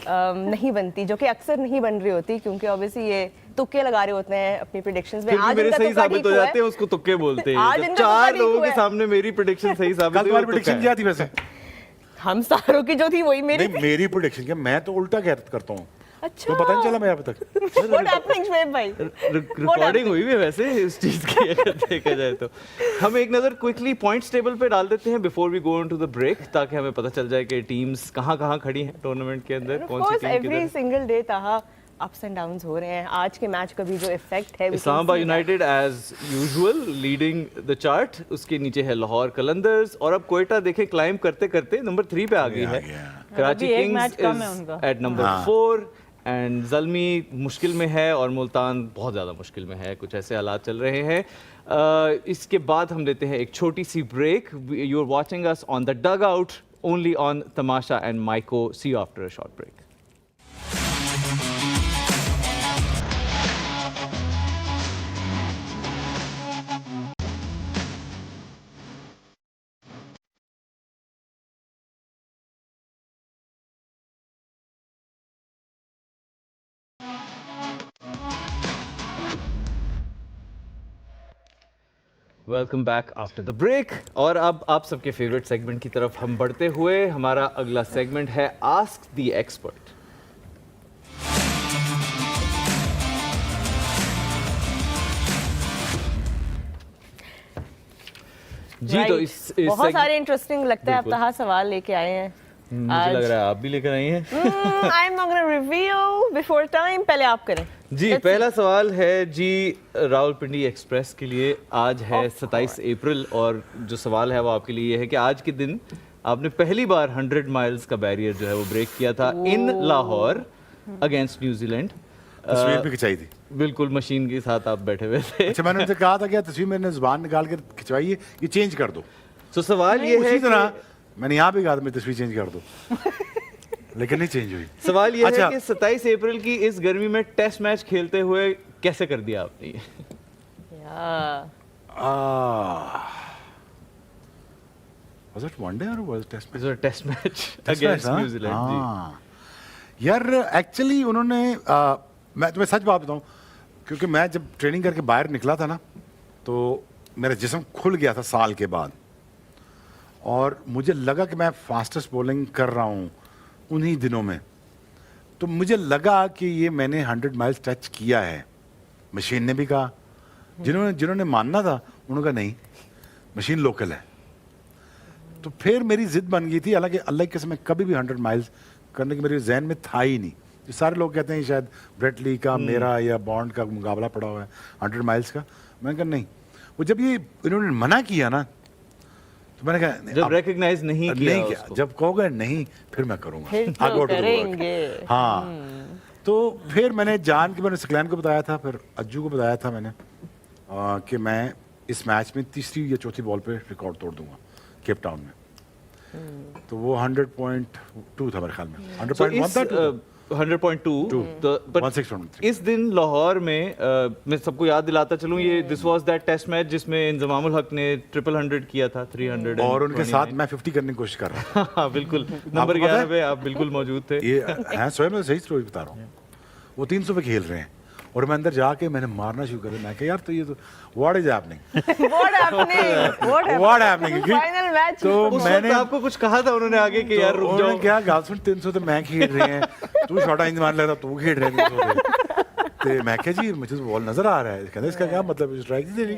नहीं बनती, जो कि अक्सर नहीं बन रही होती, क्योंकि ऑब्वियसली ये तुक्के लगा रहे होते हैं अपनी प्रेडिक्शंस में। फिर भी आज मेरे इनका सही तुक्का साबित ठीक हो हुआ जाते हैं, उसको तुक्के बोलते आज हैं। जब इनका 4 तुक्का ठीक लोगों हुआ के है। सामने मेरी प्रेडिक्शन सही साबित कल हुई, तुम्हारी वो प्रेडिक्शन तुक्का क्या है। थी वैसे? हम सारों की जो थी वही मेरी नहीं, मेरी प्रेडिक्शन क्या, मैं तो उल्टा करता हूँ, अच्छा तो पता नहीं चला मेरा अब तक। What happening शोएब भाई? रिकॉर्डिंग हुई भी वैसे इस चीज की अगर देखा जाए तो। हम एक नजर क्विकली पॉइंट्स टेबल पे डाल देते हैं before we go into the break, ताकि हमें पता चल जाए कि टीम्स कहाँ खड़ी हैं टूर्नामेंट के अंदर, Of कौन सी course, टीम every किधर। single day ताहा ups and downs हो रहे हैं। आज के मैच का भी जो इफेक्ट है, we can Islamabad see that. United as usual leading the chart, उसके नीचे है लाहौर कलंदर्स, और अब कोयटा देखें क्लाइम करते करते नंबर 3 पे आ गई है। कराची अभी एक किंग्स मैच कम है उनका। Is at number 4 and Zalmi मुश्किल में है और मुल्तान बहुत ज़्यादा मुश्किल में है, कुछ ऐसे हालात चल रहे हैं। इसके बाद हम लेते हैं एक छोटी सी break. You are watching us on the dugout only on Tamasha and Myco. See you after a short break. Welcome back after the break. और अब आप सबके फेवरेट सेगमेंट की तरफ हम बढ़ते हुए, हमारा अगला सेगमेंट है आस्क द एक्सपर्ट। जी तो Right. इस बहुत सारे इंटरेस्टिंग लगता है अब बिल्कुल। ताहा सवाल लेके आए हैं। मुझे लग रहा है आप भी लेकर आई हैं। I am not gonna reveal before time, पहले आप करें। जी पहला सवाल है जी रावलपिंडी एक्सप्रेस के लिए। आज है 27 अप्रैल और जो सवाल है वो आपके लिए है कि आज के दिन आपने पहली बार 100 माइल्स का बैरियर जो है वो ब्रेक किया था इन लाहौर अगेंस्ट न्यूजीलैंड। तस्वीर भी खिंचाई थी। बिल्कुल मशीन के साथ आप बैठे हुए थे। अच्छा, मैंने उनसे कहा था कि तस्वीर मैंने जुबान निकाल के खिंचवाई है, ये चेंज कर दो। तो सवाल ये है उसी तरह कि मैंने यहाँ भी कहा था मेरी तस्वीर चेंज कर दो, लेकिन नहीं चेंज हुई। सवाल ये अच्छा। है कि 27 अप्रैल की इस गर्मी में टेस्ट मैच खेलते हुए कैसे कर दिया आपने ये? Was it one day or was it test match? Test match Test against match, हाँ? न्यूजीलैंड जी। हाँ। यार एक्चुअली उन्होंने मैं तुम्हें सच बात बताऊं, क्योंकि मैं जब ट्रेनिंग करके बाहर निकला था ना, तो मेरा जिस्म खुल गया था साल के बाद, और मुझे लगा कि मैं फास्टेस्ट बॉलिंग कर रहा हूँ उन्हीं दिनों में। तो मुझे लगा कि ये मैंने 100 माइल्स टच किया है। मशीन ने भी कहा, जिन्होंने मानना था उन्होंने कहा नहीं, मशीन लोकल है। तो फिर मेरी जिद बन गई थी, हालांकि अल्लाह की कसम मैं कभी भी 100 माइल्स करने की मेरे जहन में था ही नहीं। जो सारे लोग कहते हैं शायद ब्रेट ली का मेरा या बॉन्ड का मुकाबला पड़ा हुआ है 100 माइल्स का, मैंने कहा नहीं। वो जब ये इन्होंने मना किया ना, तो मैंने कहा जब अब रिकग्नाइज नहीं किया उसको। जब कहोगे नहीं फिर मैं करूंगा फिर I तो go to the work. करेंगे। हाँ तो फिर मैंने जान के मैंने सकलैन को बताया था, फिर अज्जू को बताया था मैंने कि मैं इस मैच में तीसरी या चौथी बॉल पे रिकॉर्ड तोड़ दूंगा केप टाउन में। तो वो 100.2 था मेरे ख्याल में, 100.1 था 100.2 तो but 106.3 इस दिन लाहौर में मैं सबको याद दिलाता चलूं, ये this was that test match जिसमें इंजमामुल हक ने 100 किया था, 300 और उनके साथ मैं 50 करने की कोशिश कर रहा था। हाँ बिल्कुल, नंबर पता है? 11 पे आप बिल्कुल मौजूद थे। ये हैं स्वयं मैं सही स्टोरी बता रहा हूँ। वो 300 पे खेल रहे हैं और मैं अंदर जाके मैंने मारना शुरू कर दिया। मैं कहा यार तो ये तो what is happening, What happening? What happening. Final match तो उस मैंने वक्त आपको कुछ कहा था उन्होंने आगे कि यार रुक उन्होंने जाओ। क्या गाल सुन 300 तो मैं खेल रहे हैं, तू शॉर्ट इंज मान लेता तू खेल रहे हैं 300 पे। तो मैं कहा जी मुझे तो बॉल नजर आ रहा है। कहते इसका क्या मतलब है, स्ट्राइक दे रही,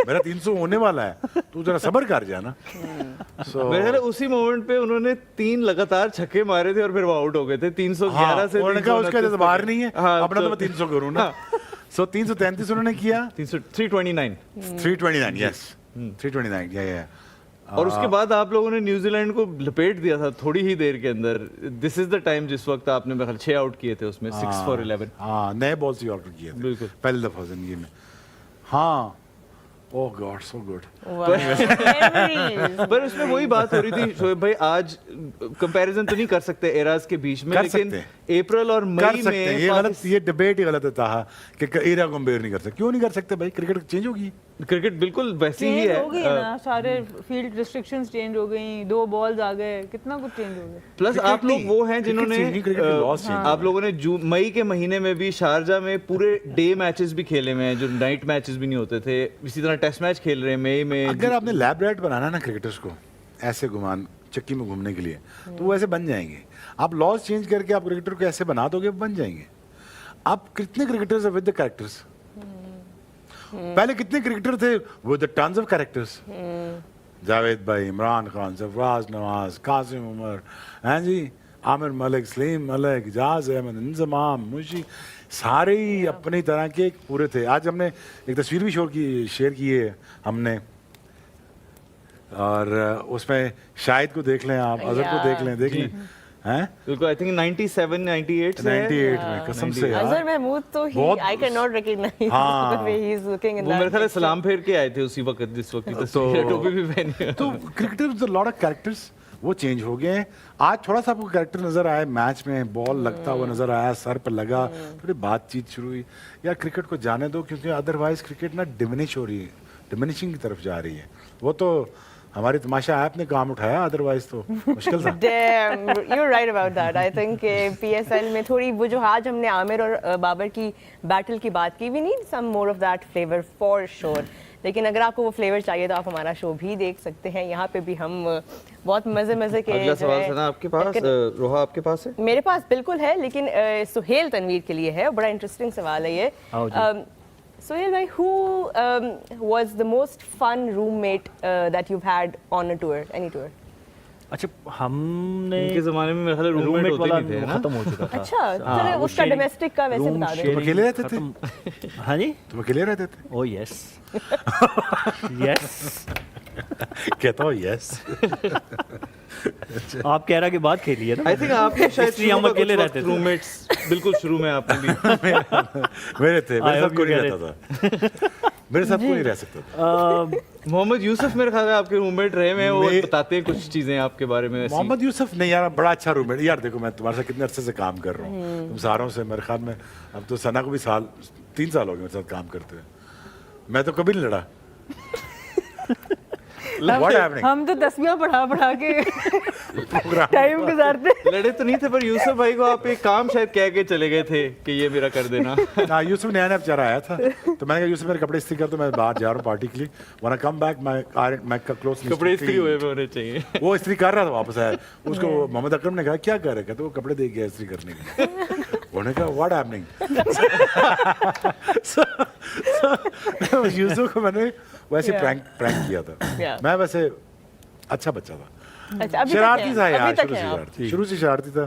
मेरा 300 होने वाला है, तू जरा सब्र कर जा ना। सो मेरे ख्याल है उसी मोमेंट पे उन्होंने 3 लगातार छक्के मारे थे और फिर वो आउट हो गए थे 311 से। उन्होंने कहा उसका जैसे बाहर नहीं है, हाँ, अपना तो मैं 300 करूँ ना। सो 333 उन्होंने किया, 329 329 यस 329 या और उसके बाद आप लोगों ने न्यूजीलैंड को लपेट दिया था थोड़ी ही देर के अंदर। दिस इज द टाइम जिस वक्त आपने मेरे ख्याल 6 आउट किए थे उसमें, 6 for 11। हाँ नए बॉल से ऑर्डर किए थे बिल्कुल। पहली दफा जिंदगी में। हाँ ओह गॉड सो गुड। Memories. पर उसमें वही बात हो रही थी शोएब भाई, आज कंपैरिजन तो नहीं कर सकते एराज के बीच में, कर लेकिन सकते अप्रैल और कर मई सकते हैं, में ये गलत, ये डिबेट ही गलत था कि एरिया कंपेयर नहीं कर सकते। क्यों नहीं कर सकते भाई, क्रिकेट चेंज होगी। क्रिकेट बिल्कुल वैसी ही चेंज है। हो गई ना, सारे फील्ड रिस्ट्रिक्शंस चेंज हो गई, 2 बॉल्स आ गए, कितना कुछ चेंज हो गया। प्लस क्रिकेट आप लोग नहीं, वो हैं क्रिकेट जिन्होंने चेंज नहीं, क्रिकेट के laws change आप लोगों ने मई के महीने में भी शारजा में पूरे डे मैचेस भी खेले हुए हैं जो नाइट मैचेस भी नहीं होते थे। इसी तरह टेस्ट मैच खेल रहे हैं मई में। अगर आपने लैब रैट बनाना ना क्रिकेटर्स को ऐसे घुमान चक्की में घूमने के लिए, तो वो ऐसे बन जाएंगे। आप लॉज चेंज करके आप क्रिकेटर को ऐसे बना दोगे, वो बन जाएंगे। आप कितने क्रिकेटर्स विद द कैरेक्टर्स, पहले कितने क्रिकेटर थे with the tons of characters, Javed भाई, इमरान खान, सरफराज नवाज, कासिम उमर, हैं जी, आमिर मलिक, सलीम मलिक, जाज अहमद, इंजमाम, मुंशी, सारे ही अपनी तरह के पूरे थे। आज हमने एक तस्वीर भी शेयर की है हमने, और उसमें शाहिद को देख लें आप, अजहर को देख लें हैं, बिल्कुल आई थिंक 97 98 से 98 में कसम से Azhar यार। Mahmood तो he, बहुत- I cannot recognize हाँ। the way he is looking in वो that मेरे ख्याल है picture. सलाम फेर के आए थे उसी वक्त जिस वक्त की तस्वीर है, टोपी भी पहनी है। तो क्रिकेटर लॉट ऑफ कैरेक्टर्स वो चेंज हो गए हैं। आज थोड़ा सा आपको कैरेक्टर नजर आया मैच में, बॉल लगता हुआ नजर आया, सर पर लगा, थोड़ी बातचीत शुरू हुई। यार क्रिकेट को जाने दो, क्योंकि अदरवाइज क्रिकेट ना डिमिनिश हो रही है, डिमिनिशिंग की तरफ जा रही है। वो तो हमारी तमाशा ऐप ने काम उठाया, अदरवाइज तो मुश्किल था। Damn, you're right about that. I think PSL में थोड़ी वो जो आज हमने आमिर और बाबर की बैटल की बात की, we need some more of that flavor for sure. लेकिन अगर आपको वो फ्लेवर चाहिए तो आप हमारा शो भी देख सकते हैं। यहाँ पे भी हम बहुत मजे के अगला जो सवाल है- है ना आपके पास, रोहा आपके पास है? मेरे पास बिल्कुल है, लेकिन सुहेल तनवीर के लिए है। बड़ा इंटरेस्टिंग सवाल है ये। आओ जी। सुहेल भाई, who was the most fun roommate that you've had on a tour, any tour? अच्छा हमने इनके जमाने में मेरे ख्याल है रूममेट रूममेट होते वाला नहीं थे ना। खत्म हो चुका था। अच्छा, हाँ, चलो वो उसका sharing- डोमेस्टिक का वैसे room बता दें। sharing अकेले रहते थे? खत्म- हाँ जी, तुम अकेले रहते थे? ओ यस यस। कहता हूँ यस। आप कह रहा कि बात खेली है ना। आई थिंक आपने शायद इसलिए हम अकेले रहते थे। रूममेट्स बिल्कुल शुरू में आपने भी मेरे थे, मेरे I साथ hope कोई you नहीं get रहता था। मेरे साथ कोई नहीं रह सकता था। मोहम्मद यूसुफ मेरे ख्याल है आपके रूममेट रहे हैं, वो मैं- बताते हैं कुछ चीजें आपके बारे में ऐसी। मोहम्मद यूसुफ नहीं यार, बड़ा अच्छा रूममेट। यार देखो मैं तुम्हारे साथ कितने अरसे से काम कर रहा हूँ, तुम सारों से मेरे ख्याल में अब तो सना को भी 3 साल हो गए मेरे साथ काम करते हुए। मैं तो कभी नहीं लड़ा। What happening? हम तो तस्वीरें पढ़ा के प्रोग्राम टाइम गुजारते। लड़े तो नहीं थे, पर यूसुफ भाई को आप एक काम शायद कह के चले गए थे कि ये मेरा कर देना। ना यूसुफ नया नया बेचारा आया था, तो मैंने कहा यूसुफ मेरे कपड़े इस्त्री कर, तो मैं बाहर जा रहा हूँ पार्टी के लिए, वरना कम बैक मैं क्लोज कपड़े इस्त्री हुए होने चाहिए। वो इस्त्री कर रहा था, वापस आया। उसको मोहम्मद अकरम ने कहा क्या कर रहे, कहते वो कपड़े दे गया इस्त्री करने के लिए। उन्होंने कहा व्हाट हैपनिंग। यूसुफ को मैंने वैसे Yeah. प्रैंक किया था। Yeah. मैं वैसे अच्छा बच्चा था, अच्छा, अभी तक शरारती है, था अभी यार, तक शुरू से है आप। शरारती, शुरू से शरारती था।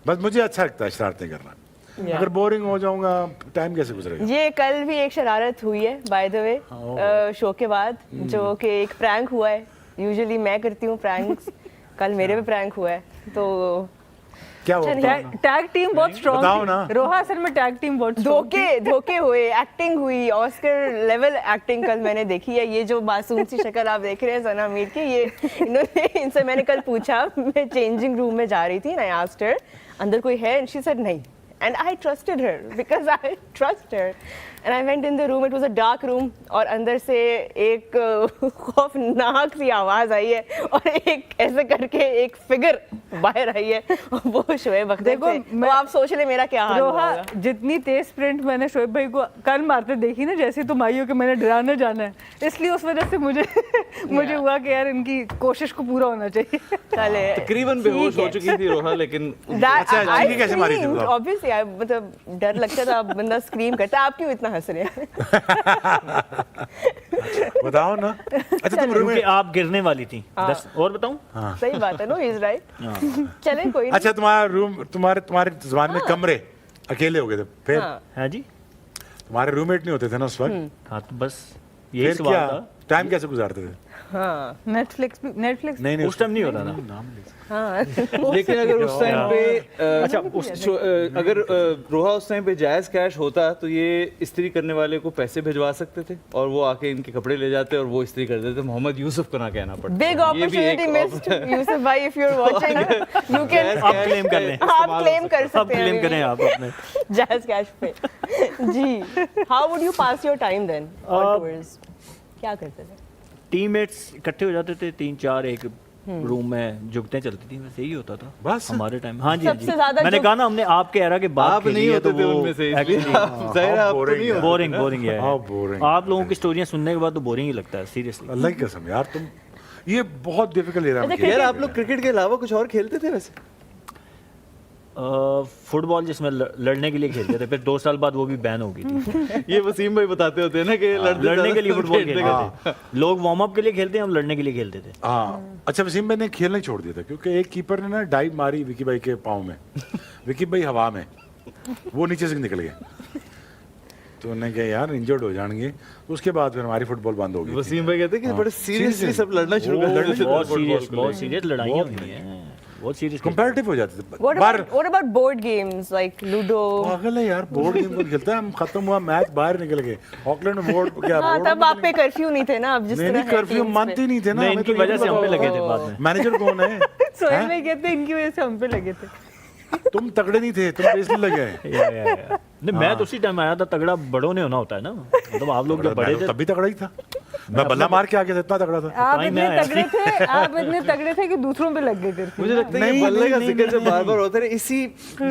बस मुझे अच्छा लगता है शरारतें करना। Yeah. अगर बोरिंग हो जाऊंगा टाइम कैसे गुजरेगा। ये कल भी एक शरारत हुई है बाय द वे शो के बाद, जो कि एक प्रैंक हुआ है यूजुअली मैं करती हूँ प्रैंक्स, कल मेरे पे प्रैंक हुआ है तो क्या हुआ बताओ ना। टैग टीम बहुत स्ट्रॉन्ग बताओ ना। रोहा असल में टैग टीम बहुत strong थी। धोखे हुए, एक्टिंग हुई, ऑस्कर लेवल एक्टिंग कल मैंने देखी है। ये जो मासूम सी शक्ल आप देख रहे हैं सना मीर की, ये इन्होंने इनसे मैंने कल पूछा, मैं चेंजिंग रूम में जा रही थी एंड आई आस्क्ड हर अंदर कोई है एंड शी सेड नहीं and I trusted her because I trust her and I went in the room, it was a dark room और अंदर से एक खौफनाक सी आवाज आई है और एक ऐसे करके एक फिगर बाहर आई है और वो शोएब अख्तर देखो, थे। तो आप सोच ले मेरा क्या हाल रोहा होगा। जितनी तेज स्प्रिंट मैंने शोएब भाई को कल मारते देखी ना, जैसे तुम आई हो कि मैंने डराने जाना है, इसलिए उस वजह से मुझे हुआ कि यार इनकी कोशिश को पूरा होना चाहिए। चले तकरीबन बेहोश हो चुकी थी रोहा, लेकिन अच्छा, चीनी कैसे मारी थी बताओ? ऑब्वियसली मतलब डर लगता था, बंदा स्क्रीम करता। आप क्यों इतना हंस रहे हैं? बताओ ना। अच्छा तुम रूम क्योंकि में, आप गिरने वाली थी। और बताऊं? सही बात है, नो ही इज राइट। चले कोई नहीं। अच्छा तुम्हारा रूम, तुम्हारे जबान में कमरे अकेले हो गए थे, फिर हाँ। है जी। तुम्हारे रूममेट नहीं होते थे ना उस वक्त? हाँ तो बस यही फिर सवाल क्या था। टाइम कैसे गुजारते थे? हाँ नेटफ्लिक्स नहीं उस टाइम नहीं होता था। हाँ लेकिन अगर उस टाइम पे अच्छा, अगर रोहा उस टाइम पे जायज कैश होता तो ये इस्त्री करने वाले को पैसे भिजवा सकते थे और वो आके इनके कपड़े ले जाते और वो इस्त्री कर देते। मोहम्मद यूसुफ को ना कहना पड़ता। बिग ये भी एक अपॉर्चुनिटी मिस्ड यूसुफ भाई, if you are watching you can आप क्लेम कर लें। आप क्लेम कर अब सकते हैं क्लेम करें आप अपने। जायज कैश पे। जी, how would you pass your time then on tours? क्या करते थे? टीममेट्स इकट्ठे हो जाते थे 3-4 एक रूम में, जुगतें चलती थी, बस यही होता था बस? हमारे टाइम। हाँ जी, हाँ जी। सबसे ज्यादा मैंने कहा ना, हमने आपके एरा के बाद आप नहीं होते थे उनमें से, इसलिए आप- जाहिर है आप तो नहीं होते। बोरिंग है। How boring. आप लोगों की स्टोरियां सुनने के बाद तो बोरिंग ही लगता है सीरियसली। अल्लाह की कसम यार, तुम ये बहुत डिफिकल्ट एरा में अच्छा, यार आप लोग क्रिकेट के अलावा कुछ और खेलते थे वैसे? फुटबॉल जिसमें लड़ने के लिए खेलते थे, फिर 2 साल बाद वो भी बैन हो गई थी। ये वसीम भाई बताते होते हैं ना कि लड़ने के लिए फुटबॉल खेलते खेलते थे लोग, वार्म अप के लिए खेलते हैं, हम लड़ने के लिए खेलते थे। हाँ। अच्छा वसीम भाई ने खेलना ही छोड़ दिया था क्योंकि एक कीपर ने ना डाइव मारी विकी भाई के पाँव में, विकी भाई हवा में, वो नीचे से निकल गए, तो उन्होंने कहा यार इंजर्ड हो जाएंगे, तो उसके बाद फिर हमारी फुटबॉल बंद हो गई थी। वसीम भाई कहते हैं कि बड़े सीरियसली सब लड़ना शुरू कर देते थे बहुत सीरियस लड़ाइयाँ हुई हैं, बहुत सीरियस। कंपैरेटिव हो जाते थे What बाहर। about what about board games like Ludo? पागल है यार, बोर्ड गेम कौन खेलता है? हम खत्म हुआ मैच, बाहर निकल गए ऑकलैंड में, बोर्ड क्या हाँ, बोर्ड तब आप पे कर्फ्यू नहीं थे ना, अब जिस नहीं तरह नहीं, कर्फ्यू मानते नहीं थे ना, नहीं, हमें इनकी तो ये वजह से हम पे बताओ, लगे थे बाद में। मैनेजर कौन है? सोहेल भाई कहते हैं इनकी वजह से हम पे लगे थे। तुम तगड़े नहीं थे, तुम इसलिए लगे। नहीं, मैं तो उसी टाइम आया था, तगड़ा बड़ों ने होना होता है ना, मतलब आप लोग जब बड़े थे तब भी तगड़ा ही था, मैं बल्ला मार के आ गया था, इतना तगड़ा था। आप टाइम इतने है तगड़े थे, आप इतने तगड़े थे कि दूसरों पे लग गए थे। मुझे लगता है नहीं, कि बल्ले का नहीं, जिक्र जब नहीं, बार-बार होता है,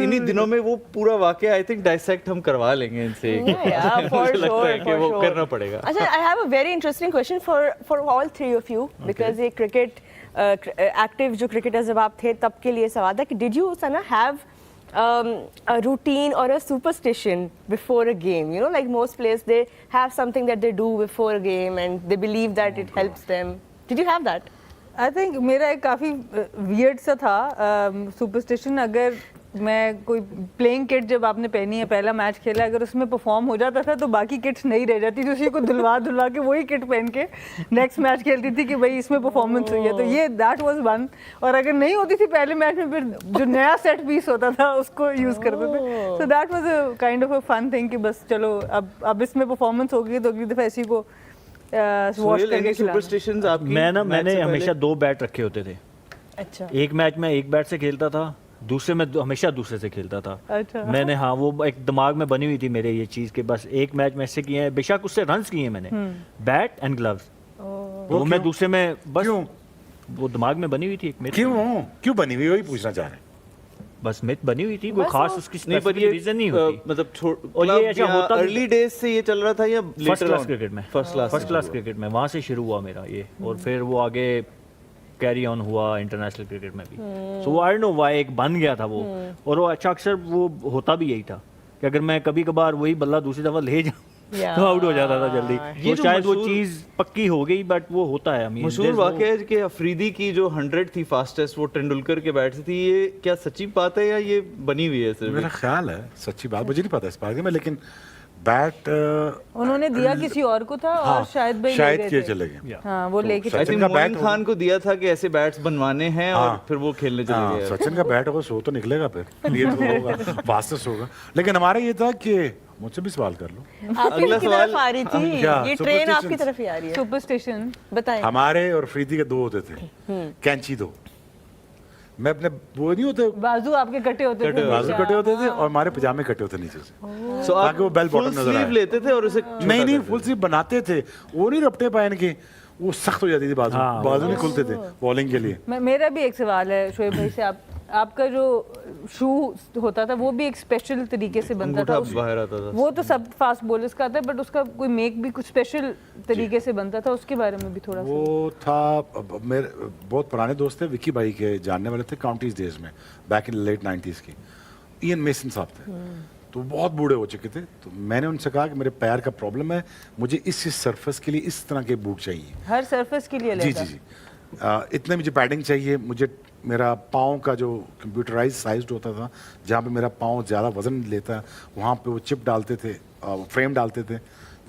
इन्हीं दिनों में वो पूरा वाकया आई थिंक डाइसेक्ट हम करवा लेंगे इनसे। Yeah, for मुझे लगता sure, है कि for वो sure. करना पड़ेगा। अच्छा, I have a very interesting question for all three of you because ये cricket active जो cricketers जब आप थे तब के लिए सवाल था कि did you Sana have a routine or a superstition before a game? You know, like most players, they have something that they do before a game and they believe that it helps them. Did you have that? I think मेरा एक काफ़ी weird सा था superstition. अगर मैं कोई playing kit जब आपने पहनी है, पहला मैच खेला, अगर उसमें परफॉर्म हो जाता था तो बाकी किट्स नहीं रह जाती थी, उसी को धुलवा के वही किट पहन के नेक्स्ट मैच खेलती थी कि भाई इसमें परफॉर्मेंस हुई है, तो ये दैट वाज वन। और अगर नहीं होती थी पहले मैच में, फिर जो नया सेट पीस होता था उसको यूज़ करते थे। So that was a kind of a fun thing कि बस चलो अब इसमें परफॉर्मेंस होगी तो अगली दफ़ा इसी को वॉश करके खिलाना। सुपरस्टिशंस आपकी? मैंने हमेशा 2 बैट रखे होते थे। अच्छा। एक मैच में एक बैट से खेलता था, दूसरे में हमेशा दूसरे से खेलता था। अच्छा। मैंने, हाँ, वो एक दिमाग में बनी हुई थी मेरे ये चीज़ के बस एक मैच में ऐसे किए हैं, बेशक उससे रन्स किए हैं मैंने, बैट एंड ग्लव्स, वो मैं दूसरे में बस क्यों? वो दिमाग में बनी हुई थी एक मेरे, क्यों बनी हुई, वही पूछना चाह रहे हैं। बस मिथ बनी हुई थी, कोई बस खास वो- उसकी नहीं, पर ये रीजन नहीं होती। मतलब और ये ऐसा होता भी- अर्ली डेज से ये चल रहा था या फर्स्ट क्लास क्रिकेट में, फर्स्ट क्लास क्रिकेट में वहाँ से शुरू हुआ मेरा ये, और फिर वो आगे कैरी ऑन हुआ इंटरनेशनल क्रिकेट में भी। सो वो आई डोंट नो व्हाई एक बन गया था वो, और वो अच्छा अक्सर वो होता भी यही था कि अगर मैं कभी कभार वही बल्ला दूसरी दफा ले जाऊं तो आउट हो जाता था जल्दी। ये वो जो शायद वो मशहूर- चीज पक्की हो गई, बट वो होता है। मशहूर वाकया है कि अफरीदी की जो 100 थी फास्टेस्ट, वो तेंदुलकर के बैट से थी, ये क्या सच्ची बात है या ये बनी हुई है सिर्फ? मेरा ख्याल है, सच्ची बात मुझे नहीं पता इस बारे में, लेकिन बैट उन्होंने दिया किसी और को था और शायद भाई ले शायद गए किए थे। चले गए। हाँ वो लेके आई सचिन थिंक का मोइन बैट खान को दिया था कि ऐसे बैट्स बनवाने हैं और हाँ। फिर वो खेलने चले हाँ, गए। सचिन का बैट होगा सो तो निकलेगा फिर ये तो होगा फास्टेस्ट होगा। लेकिन हमारा ये था कि मुझसे भी सवाल कर लो। आपकी अगला की सवाल- तरफ आ रही थी, क्या? ये ट्रेन आपकी Superstitions? तरफ ही आ रही है। सुपरस्टिशन। बताएं। हमारे और फ्रीदी के दो होते थे, कैंची दो। मैं अपने वो नहीं होते बाजू आपके कटे होते थे बाजू कटे होते थे और हमारे पजामे कटे होते नीचे से, सो आप ताकि वो bell फुल bottom नजर स्लीव आए। लेते थे और उसे नहीं नहीं फुल स्लीव बनाते थे, वो नहीं रपटे पहन के, वो सख्त हो जाती थी बाजू, हाँ, बाजू नहीं खुलते थे बॉलिंग के लिए। मेरा भी एक सवाल है शोएब भाई से, आपका जो शू होता था वो भी एक स्पेशल तरीके से बनता था। अंगूठा बाहर आता था। वो तो सब फास्ट बॉलर्स का आता है, बट उसका कोई मेक भी कुछ स्पेशल तरीके से बनता था, उसके बारे में भी थोड़ा सा। वो था मेरे बहुत पुराने दोस्त थे, विकी भाई के जानने वाले थे काउंटीज डेज में, बैक इन लेट 90s की। इयन मेसन साहब थे, तो बहुत बूढ़े हो चुके थे। तो मैंने उनसे कहा कि मेरे पैर का प्रॉब्लम है, मुझे इस सरफेस के लिए इस तरह के बूट चाहिए। हर सरफेस के लिए जी लेता। जी जी इतने मुझे पैडिंग चाहिए, मुझे मेरा पाँव का जो कंप्यूटराइज साइज्ड होता था, जहाँ पे मेरा पाँव ज़्यादा वजन लेता है, वहाँ पे वो चिप डालते थे, फ्रेम डालते थे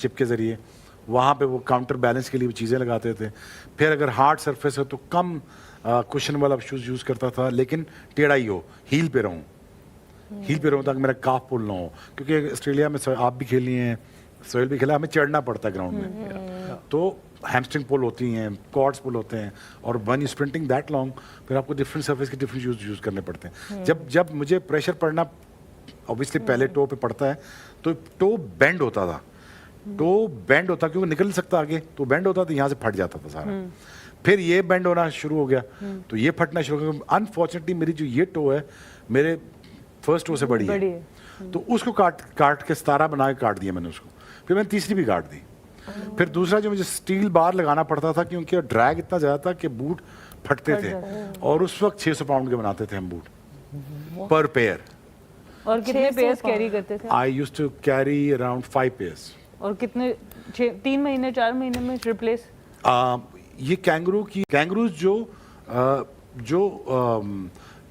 चिप के ज़रिए, वहाँ पे वो काउंटर बैलेंस के लिए वो चीज़ें लगाते थे। फिर अगर हार्ड सरफेस है तो कम कुशन वाला शूज़ यूज़ करता था, लेकिन टेढ़ा ही हो, हील पे रहूँ, हील पे रहूँ ताकि मेरा काफ पुल ना हो। क्योंकि ऑस्ट्रेलिया में आप भी खेली हैं, सोहेल भी खेला, हमें चढ़ना पड़ता है ग्राउंड में, तो हैमस्ट्रिंग पुल होती हैं, कॉर्ड्स पुल होते हैं, और one you sprinting that long, फिर आपको डिफरेंट सरफेस के डिफरेंट यूज़ करने पड़ते हैं। जब मुझे प्रेशर पड़ना ऑब्वियसली पहले टो पे पड़ता है, तो टो बेंड होता था, टो बेंड होता क्योंकि निकल नहीं सकता आगे, तो बेंड होता तो यहाँ से फट जाता था सारा। फिर ये बेंड होना शुरू हो गया, तो ये फटना शुरू हो गया। अनफॉर्चुनेटली मेरी जो ये टो है, मेरे फर्स्ट टो से बड़ी है, तो उसको काट के 17 बना के काट दिया मैंने उसको। फिर मैंने तीसरी भी काट दी। फिर दूसरा जो मुझे स्टील बार लगाना पड़ता था, क्योंकि ड्रैग इतना ज़्यादा था कि बूट फटते थे, और उस वक्त 600 पाउंड के बनाते थे हम बूट पर पेयर। और कितने पेयर्स कैरी करते थे? I used to carry around 5 pairs. और कितने 3 महीने 4 महीने में रिप्लेस? ये कैंगरूज जो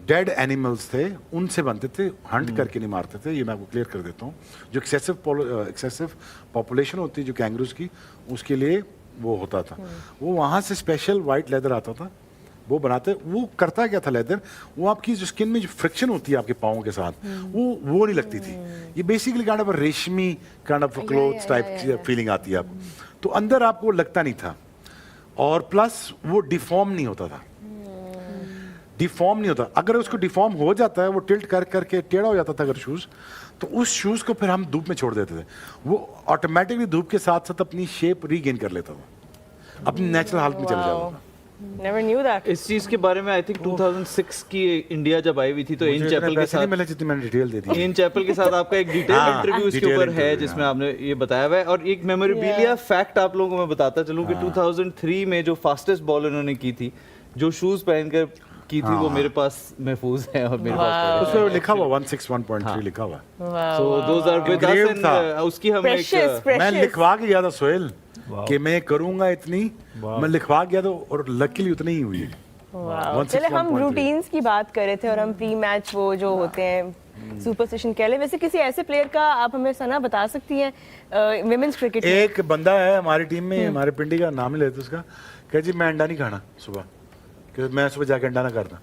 डेड एनिमल्स थे उनसे बनते थे, हंट करके नहीं मारते थे, ये मैं आपको क्लियर कर देता हूँ। जो एक्सेसिव पॉपुलेशन होती है जो कैंगरूज की, उसके लिए वो होता था। वो वहाँ से स्पेशल वाइट लेदर आता था, वो बनाते। वो करता क्या था लेदर, वो आपकी जो स्किन में जो फ्रिक्शन होती है आपके पाँवों के साथ, वो नहीं लगती थी। ये बेसिकली काइंड ऑफ रेशमी काइंड ऑफ क्लोथ्स टाइप की फीलिंग आती है आपको, तो अंदर आपको लगता नहीं था। और प्लस वो डिफॉर्म नहीं होता था, डिफॉर्म नहीं होता। अगर उसको डिफॉर्म हो जाता है, वो टिल्ट करके टेढ़ा हो जाता था अगर शूज़, तो उस शूज़ को फिर हम धूप में छोड़ देते थे, वो ऑटोमेटिकली धूप के साथ साथ अपनी शेप रीगेन कर लेता था, अपनी नेचुरल हालत में चला जाता था। Never knew that. इस चीज के बारे में आई थिंक 2006 की इंडिया जब आई हुई थी, तो इन चैपल के साथ मिले जितनी मैंने डिटेल दे दी। इन चैपल के साथ आपका एक डिटेल हाँ, इंटरव्यू इसके detail ऊपर है, interview, जिसमें हाँ। आपने ये बताया हुआ है। और एक मेमोरेबिलिया फैक्ट आप लोगों को मैं बताता चलूं कि 2003 में जो फास्टेस्ट बॉल उन्होंने की थी, जो शूज पहनकर की थी, वो मेरे पास महफूज है और मेरे पास उसमें लिखा हुआ 161.3 लिखा हुआ है। सो दोस आर विद Engraved अस, था। एंड उसकी हम Precious, एक precious. मैं लिखवा के गया था सोहेल कि मैं करूंगा इतनी, मैं लिखवा गया था और लकीली उतनी ही हुई। वाह। चले हम 161.3 रूटीन्स की बात कर रहे थे और हम प्री मैच वो जो होते हैं सुपरस्टिशन कह ले, वैसे किसी ऐसे प्लेयर का आप हमें सना बता सकती हैं विमेंस क्रिकेट में? एक बंदा है हमारी टीम में, हमारे पिंडी का नाम ही लेते उसका, कह जी मैं अंडा नहीं खाना सुबह, कि मैं सुबह जाके अंडा ना करता।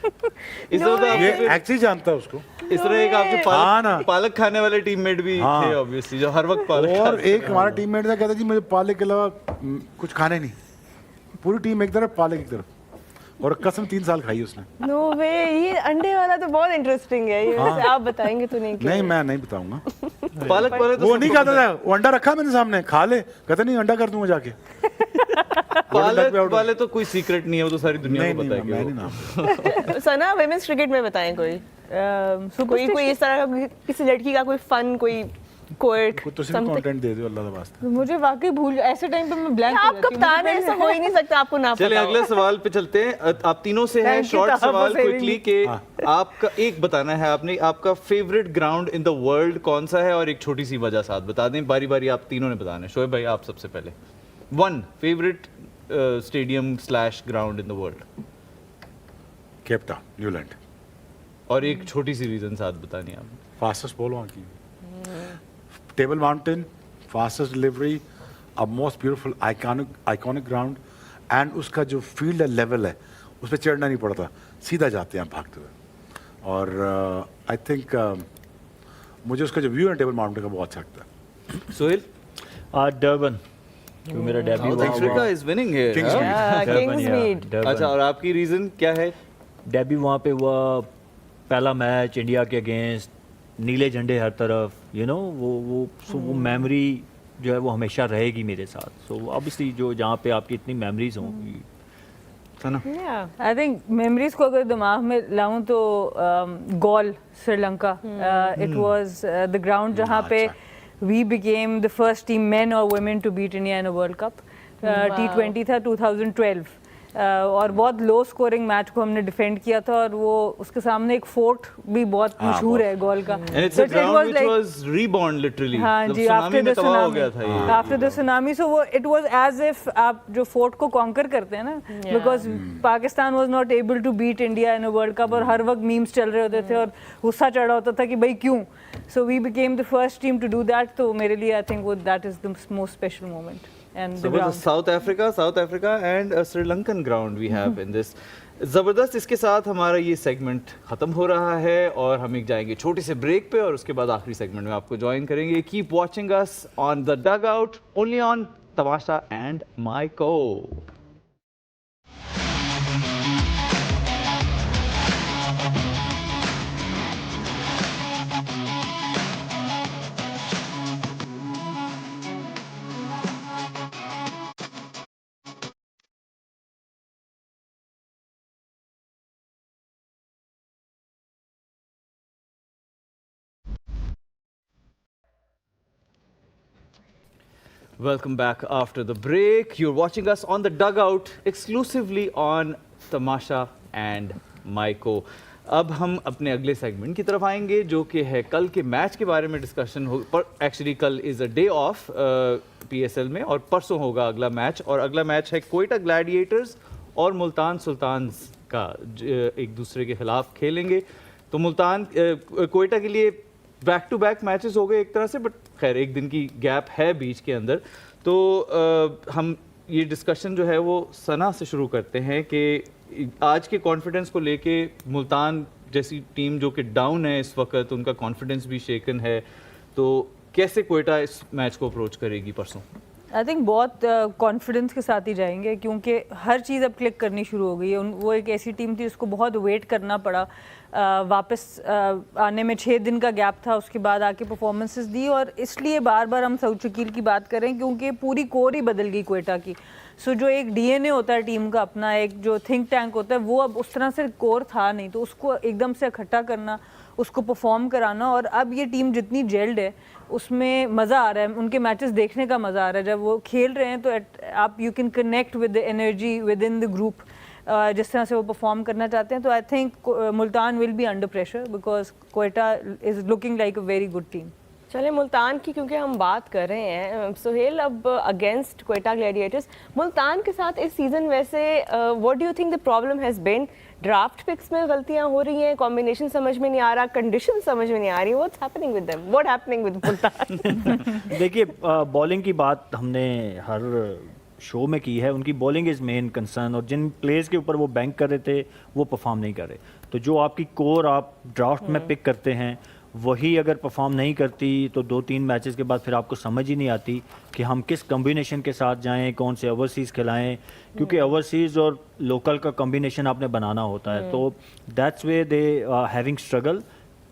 इस तरह तो ये आपके एक्चुअली जानता है उसको। इस तरह एक आपके हाँ ना। पालक खाने वाले टीममेट भी हाँ। थे ऑब्वियसली, जो हर वक्त पालक और खाते एक हमारा टीममेट था, कहता जी मुझे पालक के अलावा कुछ खाने नहीं। पूरी टीम एक तरफ, पालक एक तरफ, और कसम 3 साल खाई उसने। नो वे, ये अंडे वाला तो बहुत इंटरेस्टिंग है, ये वैसे आप बताएंगे तो नहीं? नहीं मैं नहीं बताऊंगा। पालक वाले तो वो नहीं खाता था, वो अंडा रखा मैंने सामने, खा ले, कहता नहीं अंडा कर दूंगा जाके। पालक वाले तो कोई सीक्रेट नहीं है, वो तो सारी दुनिया नहीं को नहीं बताएंगे मैं वो। नहीं नाम। सना विमेंस क्रिकेट में बताएं कोई इस तरह का किसी लड़की का कोई फन, कोई कोर्ट कुछ तो सिर्फ कंटेंट दे दो अल्लाह का वास्ता। मुझे वाकई भूल, ऐसे टाइम पे मैं ब्लैंक आप कप्तान हैं, ऐसा हो ही नहीं सकता आपको ना चले पता हो। अगले सवाल पे चलते हैं। आप तीनों से है Thank you, शॉर्ट Taha, सवाल for saving क्विकली me. के आपका एक बताना है आपने, आपका favourite ground in the world कौन सा है, और एक छोटी सी वजह साथ बता दें। बारी बारी आप तीनों ने बताना है। शोएब भाई आप सबसे पहले। 1 favourite stadium slash ground in the world, Cape Town Newland. और एक छोटी सी रीजन साथ बतानी है आपने। फास्टेस्ट बॉल वहाँ की। Table mountain, fastest delivery, a most beautiful iconic ground, and उसका जो फील्ड लेवल है उस पर चढ़ना नहीं पड़ता, सीधा जाते हैं भागते हुए। और आई थिंक मुझे उसका जो व्यू है टेबल माउंटेन का बहुत अच्छा लगता है। सोहेल, डर्बन, क्योंकि मेरा debut south Africa is winning here. Kingsmead. अच्छा, और आपकी रीजन क्या है? डेब्यू वहाँ पे हुआ, पहला मैच इंडिया के अगेंस्ट, नीले झंडे हर तरफ, वो मेमोरी जो है वो हमेशा रहेगी मेरे साथ। सो ऑब्वियसली जो जहाँ पे आपकी इतनी मेमोरीज होंगी। Yeah. आई थिंक मेमोरीज को अगर दिमाग में लाऊं तो Galle Sri Lanka, it was the ground जहाँ पे we became the first team men और women to beat India in a world cup. T20 था 2012, और बहुत लो स्कोरिंग मैच को हमने डिफेंड किया था, और वो उसके सामने एक फोर्ट भी बहुत मशहूर है गोल का। And it's a ground which was reborn literally. हाँ मतलब जी, सुनामी आफ्टर में द तबाह हो गया था ये। सुनामी, आफ्टर द सुनामी, सो वो इट वाज एज इफ आप जो फोर्ट को कॉन्कर करते हैं ना, because Pakistan was not able to beat India in a world cup, और हर वक्त मीम्स चल रहे होते थे और गुस्सा चढ़ा होता था कि भाई क्यों। So we became the first team to do that, तो मेरे लिए आई थिंक वो that is the most special moment. And the ground. South Africa and a Sri Lankan ground we have in this. ज़बरदस्त, इसके साथ हमारा ये segment ख़त्म हो रहा है और हम एक जाएंगे छोटे से ब्रेक पे, और उसके बाद आखिरी सेगमेंट में आपको ज्वाइन करेंगे। Keep watching us on the dugout, only on Tamasha and Myco. Welcome back after the break. You're watching us on the dugout exclusively on Tamasha and Maiko. अब हम अपने अगले सेगमेंट की तरफ आएंगे, जो कि है कल के मैच के बारे में डिस्कशन हो। पर एक्चुअली कल is a day of PSL में, और परसों होगा अगला मैच, और अगला मैच है क्वेटा ग्लैडिएटर्स और मुल्तान सुल्तान्स का, एक दूसरे के खिलाफ खेलेंगे। तो मुल्तान क्वेटा के लिए बैक टू बैक मैचेस हो गए एक तरह से, बट खैर एक दिन की गैप है बीच के अंदर। तो हम ये डिस्कशन जो है वो सना से शुरू करते हैं कि आज के कॉन्फिडेंस को लेके मुल्तान जैसी टीम जो कि डाउन है इस वक्त, उनका कॉन्फिडेंस भी शेकन है, तो कैसे क्वेटा इस मैच को अप्रोच करेगी परसों? आई थिंक बहुत कॉन्फिडेंस के साथ ही जाएंगे, क्योंकि हर चीज़ अब क्लिक करनी शुरू हो गई है। वो एक ऐसी टीम थी जिसको बहुत वेट करना पड़ा, वापस आने में 6 दिन का गैप था, उसके बाद आके परफॉर्मेंसेस दी, और इसलिए बार बार हम सऊद शकील की बात करें क्योंकि पूरी कोर ही बदल गई क्वेटा की। सो जो एक DNA होता है टीम का अपना, एक जो थिंक टैंक होता है, वो अब उस तरह से कोर था नहीं, तो उसको एकदम से इकट्ठा करना, उसको परफॉर्म कराना, और अब ये टीम जितनी जेल्ड है उसमें मज़ा आ रहा है, उनके मैचेस देखने का मज़ा आ रहा है। जब वो खेल रहे हैं तो आप you can connect with the energy with in the group, जिस तरह से वो परफॉर्म करना चाहते हैं। तो I think Multan will be under pressure because Quetta is looking like a very good team. चले मुल्तान की क्योंकि हम बात कर रहे हैं, सोहेल, अब अगेंस्ट क्वेटा ग्लैडिएटर्स मुल्तान के साथ इस सीज़न वैसे what do you think the problem has been? Draft picks में गलतियां हो रही हैं, कॉम्बिनेशन समझ में नहीं आ रहा, कंडीशन समझ में नहीं आ रही, what's happening with them, what happening with Multan? देखिए, बॉलिंग की बात हमने हर शो में की है, उनकी बॉलिंग इज़ मेन कंसर्न, और जिन प्लेयर्स के ऊपर वो बैंक कर रहे थे वो परफॉर्म नहीं कर रहे। तो जो आपकी कोर आप ड्राफ्ट में पिक करते हैं वही अगर परफॉर्म नहीं करती तो 2-3 मैचेस के बाद फिर आपको समझ ही नहीं आती कि हम किस कॉम्बिनेशन के साथ जाएं, कौन से ओवरसीज़ खिलाएं, क्योंकि ओवरसीज़ और लोकल का कॉम्बिनेशन आपने बनाना होता है। तो that's way they having struggle.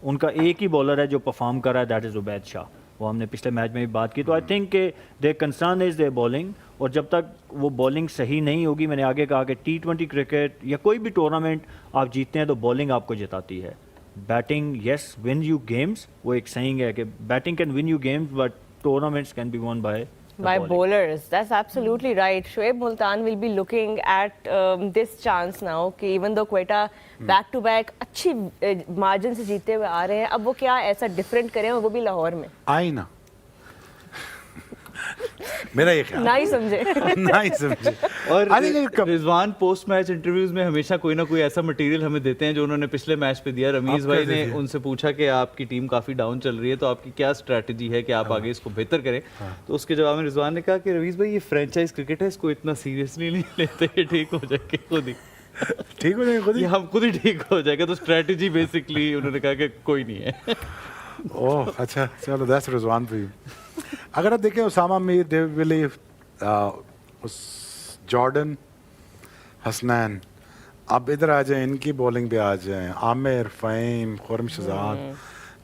उनका एक ही बॉलर है जो परफॉर्म कर रहा है, दैट इज़ उबैद शाह, वो हमने पिछले मैच में भी बात की। तो I think their concern is their bowling, और जब तक वो बॉलिंग सही नहीं होगी, मैंने आगे कहा कि T20 क्रिकेट या कोई भी टूर्नामेंट आप जीतते हैं तो बॉलिंग आपको जिताती है। Batting yes win you games, वो एक saying है कि batting can win you games but tournaments can be won by bowlers. That's absolutely right. Shoaib Multan will be looking at this chance now कि even though Quetta back to back अच्छी margin से जीते हुए आ रहे हैं, अब वो क्या ऐसा डिफरेंट करें, और वो भी लाहौर में। आई ना मेरा ये ख्याल ना ही समझे। ना ही समझे। और I think it- Rizwan post match interviews में हमेशा कोई ना कोई ऐसा मटेरियल हमें देते हैं जो उन्होंने पिछले मैच पे दिया। रमीज आप भाई क्या ने देते हैं? उनसे पूछा कि आपकी टीम काफी डाउन चल रही है तो आपकी क्या स्ट्रैटेजी है कि आप आगे इसको बेहतर करें। तो उसके जवाब में रिजवान ने कहा कि रमीज भाई ये फ्रेंचाइज क्रिकेट है, इसको इतना सीरियसली नहीं लेते, ये ठीक हो जाएगा खुद ही, ठीक हो जाएगा खुद ये ही। हम खुद ही ठीक हो जाएगा। तो स्ट्रैटेजी बेसिकली उन्होंने कहा कि कोई नहीं है। ओह अच्छा, चलो दैट्स रिजवान फॉर यू। अगर आप देखें उसामा मीर, डेविड विली, उस जॉर्डन, हसनैन, अब इधर आ जाए, इनकी बॉलिंग पे आ जाए, आमिर, फ़हीम, खुरम शहजाद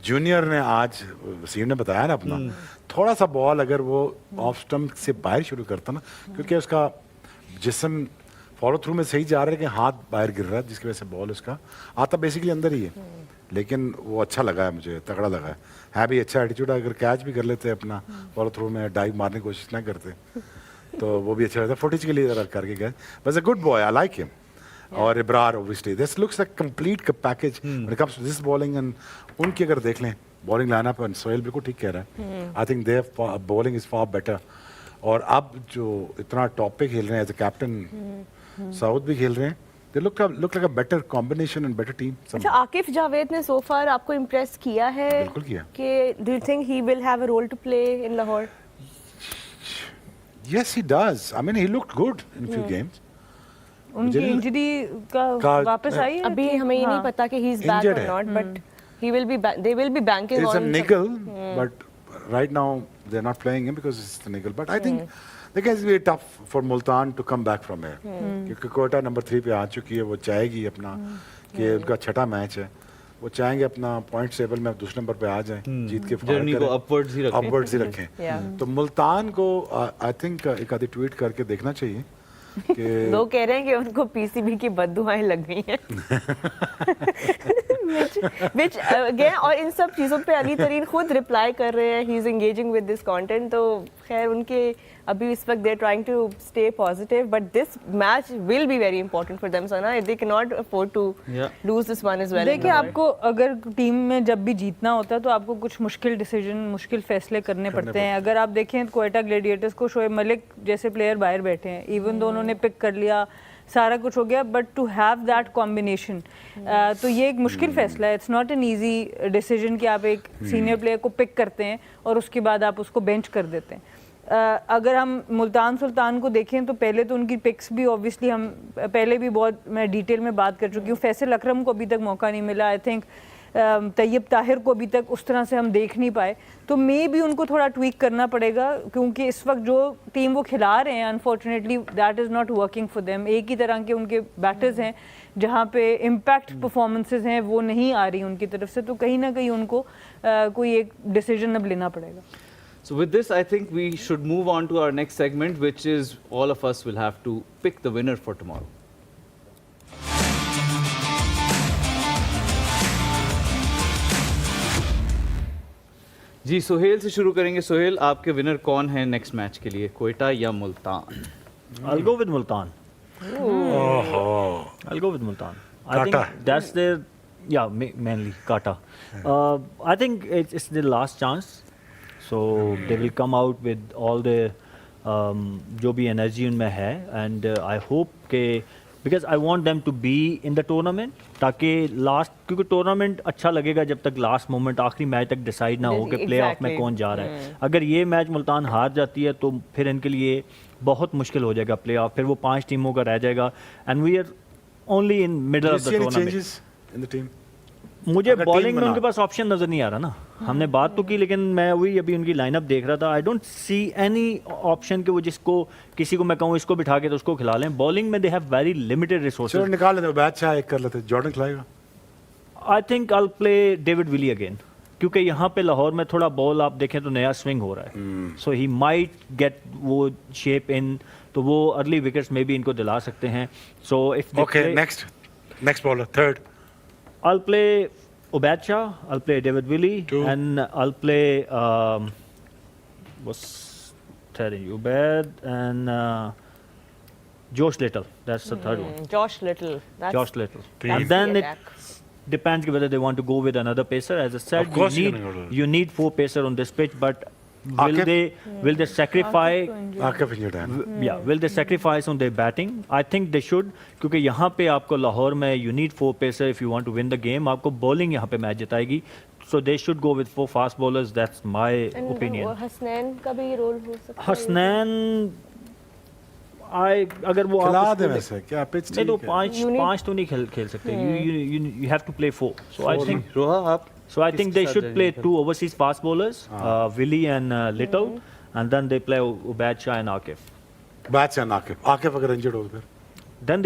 जूनियर ने आज वसीम ने बताया ना अपना, थोड़ा सा बॉल अगर वो ऑफ स्टम्प से बाहर शुरू करता ना, क्योंकि उसका जिस्म फॉलो थ्रू में सही जा रहा है कि हाथ बाहर गिर रहा है, जिसकी वजह से बॉल उसका आता बेसिकली अंदर ही है। लेकिन वो अच्छा लगा है मुझे, तगड़ा लगा है भी अच्छा एटीट्यूड। अगर कैच भी कर लेते अपना फॉलो थ्रू में, डाइव मारने की कोशिश ना करते तो वो भी अच्छा रहता। फुटेज के लिए ज़रा करके गए, बस a good boy, I like him. और Ibrar obviously this looks like complete package when it comes to this bowling. And उनकी अगर देख लें बॉलिंग लाइनअप, सोहेल बिल्कुल ठीक कह रहा है, I think their bowling is far better. और अब जो इतना टॉप पे खेल रहे हैं एज अ कैप्टन, साउथ भी खेल रहे हैं, they look like a better combination and better team. अच्छा, आकिफ जावेद ने सो फार आपको इम्प्रेस किया है? बिल्कुल किया। कि do you think he will have a role to play in Lahore? Yes, he does. I mean, he looked good in a few games. उनकी injury का वापस आई है? अभी हमें ये नहीं हाँ। पता कि ही इज बैक Injured और है। Not, but he will be they will be banking It's a on niggle, but right now they're not playing him because it's the niggle. But I think they can be tough for Multan to come back from here. क्योंकि Kota number 3 पे आ चुकी है, वो चाहेगी अपना कि उनका छठा मैच है, वो चाहेंगे अपना पॉइंट टेबल में दूसरे नंबर पे आ जाएं, जीत के जर्नी को upwards ही रखें। अपवर्ड्स ही रखें। Yeah. तो मुल्तान को आई थिंक एक आधी ट्वीट करके देखना चाहिए कि लोग कह रहे हैं कि उनको पीसीबी की बददुआएं लग गई हैं। which again, और इन सब चीज़ों पे अली तरीन खुद रिप्लाई कर रहे हैं, he is engaging with this content. तो खैर उनके अभी इस वक्त they are trying to stay positive, but this match will be very important for them Sana, they can not afford to lose this one as well. देखिए, आपको अगर team में जब भी जीतना होता है तो आपको कुछ मुश्किल डिसीजन, मुश्किल फैसले करने पड़ते हैं। अगर आप देखें कोयटा ग्लेडिएटर्स को शोएब मलिक जैसे प्लेयर बाहर बैठे हैं, इवन दो उन्होंने पिक कर लिया, सारा कुछ हो गया, but to have that combination, तो ये एक मुश्किल फैसला है। It's not an easy decision कि आप एक सीनियर प्लेयर को पिक करते हैं और उसके बाद आप उसको बेंच कर देते हैं। अगर हम मुल्तान सुल्तान को देखें तो पहले तो उनकी पिक्स भी ऑब्वियसली हम पहले भी बहुत मैं डिटेल में बात कर चुकी हूँ। फैसल अकरम को अभी तक मौका नहीं मिला, आई थिंक तैयब ताहिर को अभी तक उस तरह से हम देख नहीं पाए, तो मे भी उनको थोड़ा ट्वीक करना पड़ेगा, क्योंकि इस वक्त जो टीम वो खिला रहे हैं unfortunately that is not working for them. एक ही तरह के उनके बैटर्स हैं जहाँ पे इम्पैक्ट परफॉर्मेंसेज हैं वो नहीं आ रही उनकी तरफ से, तो कहीं ना कहीं उनको कोई एक डिसीजन अब लेना पड़ेगा। So with this, I think we should move on to our next segment, which is all of us will have to pick the winner for tomorrow. जी, सोहेल से शुरू करेंगे। सोहेल, आपके विनर कौन है नेक्स्ट मैच के लिए, कोयटा या Multan? I'll go with Multan. I'll go with Multan. I think Kata. that's their, yeah, mainly Kata. I think it's their last chance. So they will come out with all the जो भी energy उनमें है, and I hope के because I want them to be in the tournament, ताकि last, क्योंकि tournament अच्छा लगेगा जब तक लास्ट मोमेंट आखिरी मैच तक डिसाइड ना हो कि प्ले ऑफ में कौन जा रहा है। अगर ये मैच मुल्तान हार जाती है तो फिर इनके लिए बहुत मुश्किल हो जाएगा प्ले ऑफ, फिर वो 5 टीमों का रह जाएगा, and we are only in middle of the tournament. changes in the team? मुझे अगर बॉलिंग team में बना- उनके पास ऑप्शन नजर नहीं आ रहा ना। हमने बात तो की, लेकिन मैं वही अभी उनकी लाइनअप देख रहा था, I don't see any option कि वो जिसको किसी को मैं कहूँ इसको बिठा के तो उसको खिला लें। बॉलिंग में दे हैव वेरी लिमिटेड चलो रिसोर्सेज। निकाल लेते, बैच अच्छा एक कर लेते, जॉर्डन खिलाएगा। I think I play David Willey again, क्योंकि यहाँ पे लाहौर में थोड़ा बॉल आप देखें तो नया स्विंग हो रहा है, सो ही माइट गेट वो शेप इन, तो वो अर्ली विकेट्स में भी इनको दिला सकते हैं। So if okay, next bowler, third. I'll play Obad Shah, I'll play David Willey, Two. and I'll play what's third? Obad and Josh Little. That's the third one. Josh Little. That's, Josh Little. that's And the then it attack. depends whether they want to go with another pacer. As I said, Of course you're gonna go to- you need 4 pacer on this pitch, but will they sacrifice Akif injured है ना? yeah will they sacrifice on their batting? I think they should, क्योंकि यहाँ पे आपको लाहौर में you need 4 pacer if you want to win the game. आपको bowling यहाँ पे match जिताएगी, so they should go with 4 fast bowlers. That's my opinion. Hasnain का भी रोल हो सकता है। हसनैन अगर वो खिला आप दे उसको वैसे क्या पिच नहीं तो ठीक है। पांच तो नहीं खेल सकते. You have to play 4. So I think रोहा आप they किसके should साथ play जाएंगे? 2 overseas fast bowlers, Willie and Little, and then they play Ubaid Shah and Akif. Batch है आकिफ अगर इंजर्ड हो तो फिर Then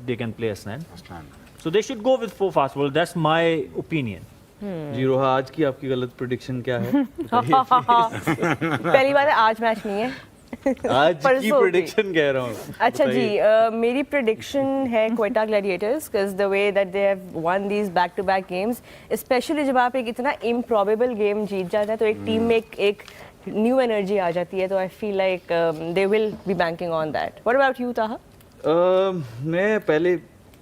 they can play Hasnan. Hasnan. So they should go with 4 fast bowlers. That's my opinion. जी रोहा, आज की आपकी गलत prediction क्या है? पहली बात है आज मैच नहीं है। आज की परसों की। प्रेडिक्शन कह रहा हूँ। अच्छा जी, मेरी प्रेडिक्शन है Quetta Gladiators, because the way that they have won these back to back games, specially जब आप एक इतना इम्प्रॉबेबल गेम जीत जाते हैं तो एक टीम में एक न्यू एनर्जी आ जाती है, तो I feel like they will be banking on that. What about you ताहा? मैं पहले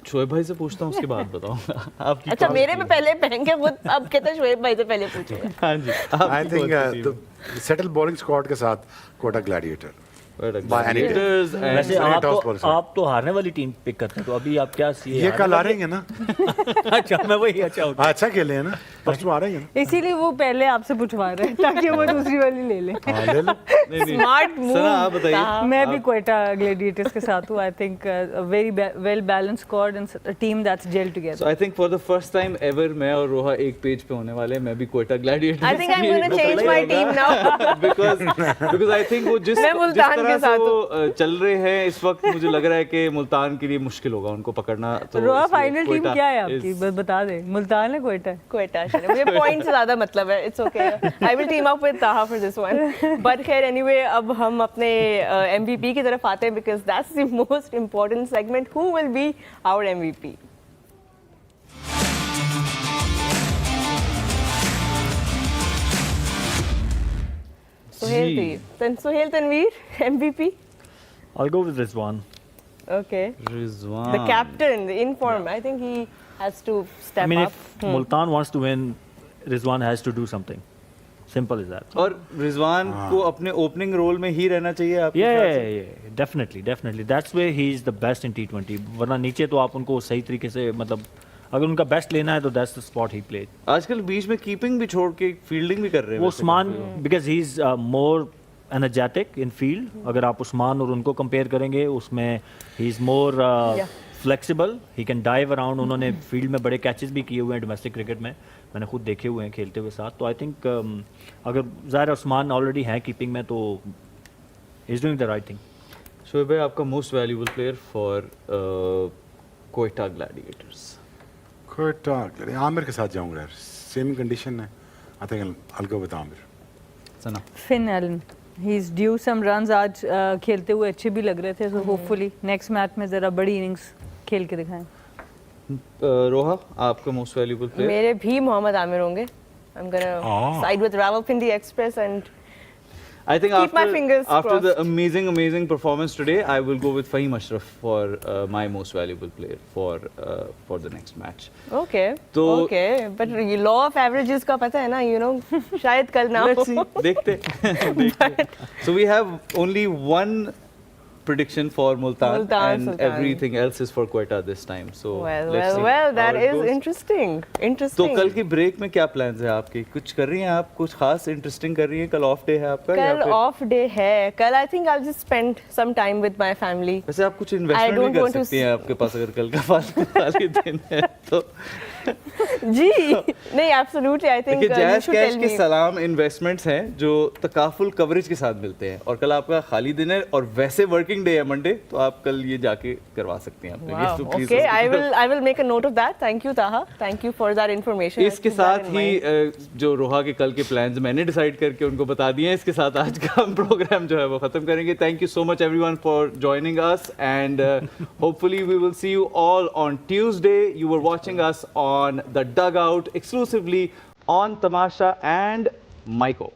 शोएब भाई से पूछता हूँ, उसके बाद बताऊंगा आपकी। अच्छा, मेरे में पहले पहन के खुद अब कहते हैं शोएब भाई से पहले पूछूंगा। हाँ जी, I think settle bowling squad के साथ Quetta gladiator by any day. वैसे Very tough person. आप तो हारने वाली टीम पिक करते हैं, तो अभी आप क्या ये कल आ रहे हैं ना? अच्छा मैं वही अच्छा होता अच्छा खेले हैं ना, परसों आ रहे हैं ना? इसीलिए वो पहले आपसे पूछवा रहे हैं ताकि वो दूसरी वाली ले ले। हाँ ले लो। Smart move. सना आप बताइए। मैं भी क्वेटा ग्लैडिएटर्स के साथ हूँ। I think very well balanced squad and a team that's gel So together. I think for the first time ever मैं और रोहा एक पेज पे होने वाले हैं। मैं भी Quetta Gladiators I think I'm gonna change my team now. because I think वो जिस मैं मुल्तान तरह के से साथ वो चल रहे हैं इस वक्त, मुझे लग रहा है कि मुल्तान के लिए मुश्किल होगा उनको पकड़ना। तो रोहा इसलिए फाइनल टीम कोयटा क्या है आपकी? is- बस बता दे। मुल्तान है क्वेटा है? क्वेटा शरीफ, मुझे पॉइंट से ज्यादा मतलब है। It's okay, I will team up with Taha for this one. But खैर एनीवे, अब हम अपने एमवीपी की तरफ आते हैं, because that's the most important segment. Who will be our MVP? Sohail Tanveer, MVP. I'll go with Rizwan. Okay. Rizwan The captain, the inform. I think he has to step I mean, up. if Multan wants to win, Rizwan has to do something. Simple as that. और रिजवान को अपने opening role में ही रहना चाहिए आपके ख्याल से? Yeah, definitely. That's where he is the best in T20. वरना नीचे तो आप उनको सही तरीके से मतलब अगर उनका बेस्ट लेना है तो that's the spot he played. आजकल बीच में कीपिंग भी छोड़ के फील्डिंग भी कर रहे हैं वो वैसे उस्मान काफी। because he's more energetic in field. अगर आप उस्मान और उनको कंपेयर करेंगे उसमें he's more Yeah. flexible. He can dive around. उन्होंने फील्ड में बड़े कैचेस भी किए हुए हैं डोमेस्टिक क्रिकेट में, मैंने खुद देखे हुए हैं खेलते हुए साथ. तो आई थिंक अगर ज़ाहिर उस्मान ऑलरेडी है कीपिंग में तो is doing the right thing. Shoaib भाई, आपका most valuable player for Quetta Gladiators? Quetta Amir के साथ जाऊंगा यार, सेम कंडीशन है. I think I'll go with Amir. Sana? Finn Allen, he is due some runs. आज खेलते हुए अच्छे भी लग रहे थे, सो होपफुली नेक्स्ट मैच में जरा बड़ी इनिंग्स खेल के दिखाएं. रोहा, आपका मोस्ट वैल्यूएबल प्लेयर? मेरे भी मोहम्मद आमिर होंगे. I'm gonna side with Rawalpindi Express and I think Keep my fingers after the crossed. amazing performance today, I will go with Fahim Ashraf for my most valuable player for the next match. okay. तो- okay. But ये law of averages का पता है ना, you know, शायद कल ना Let's हो. see, देखते. So we have only one prediction for Multan, Multan, and Sultan. everything else is for Quetta this time. So Well, let's well, see well. how That it is goes. interesting. तो Interesting. कल की break में क्या plans है आपके? कुछ कर रही हैं आप? कुछ खास इंटरेस्टिंग कर रही हैं? कल ऑफ डे है आपका? या कल फिर- ऑफ डे है. कल I think I'll just spend some time with my family. वैसे आप कुछ इन्वेस्टमेंट don't भी कर want to सकती हैं आपके पास अगर कल का खाली दिन है तो. जी नहीं, absolutely. I think देखिए, you jazz should cash tell के me. सलाम इन्वेस्टमेंट्स हैं जो तकाफुल कवरेज के साथ मिलते हैं, और कल आपका खाली दिन है और वैसे वर्किंग डे है मंडे, तो आप कल ये जाके करवा सकती हैं अपने लिए. Wow. तो please Okay, उसको- I will make a note of that. Thank you, Taha. Thank you for that information. I'll इसके keep that साथ in ही mind. जो रोहा के कल के प्लान्स मैंने डिसाइड करके उनको बता दिए हैं, इसके साथ आज का हम प्रोग्राम जो है वो खत्म करेंगे. Thank you so much everyone for joining us, and hopefully we will see you all on Tuesday. You were watching us on the dugout exclusively on Tamasha and Maiko.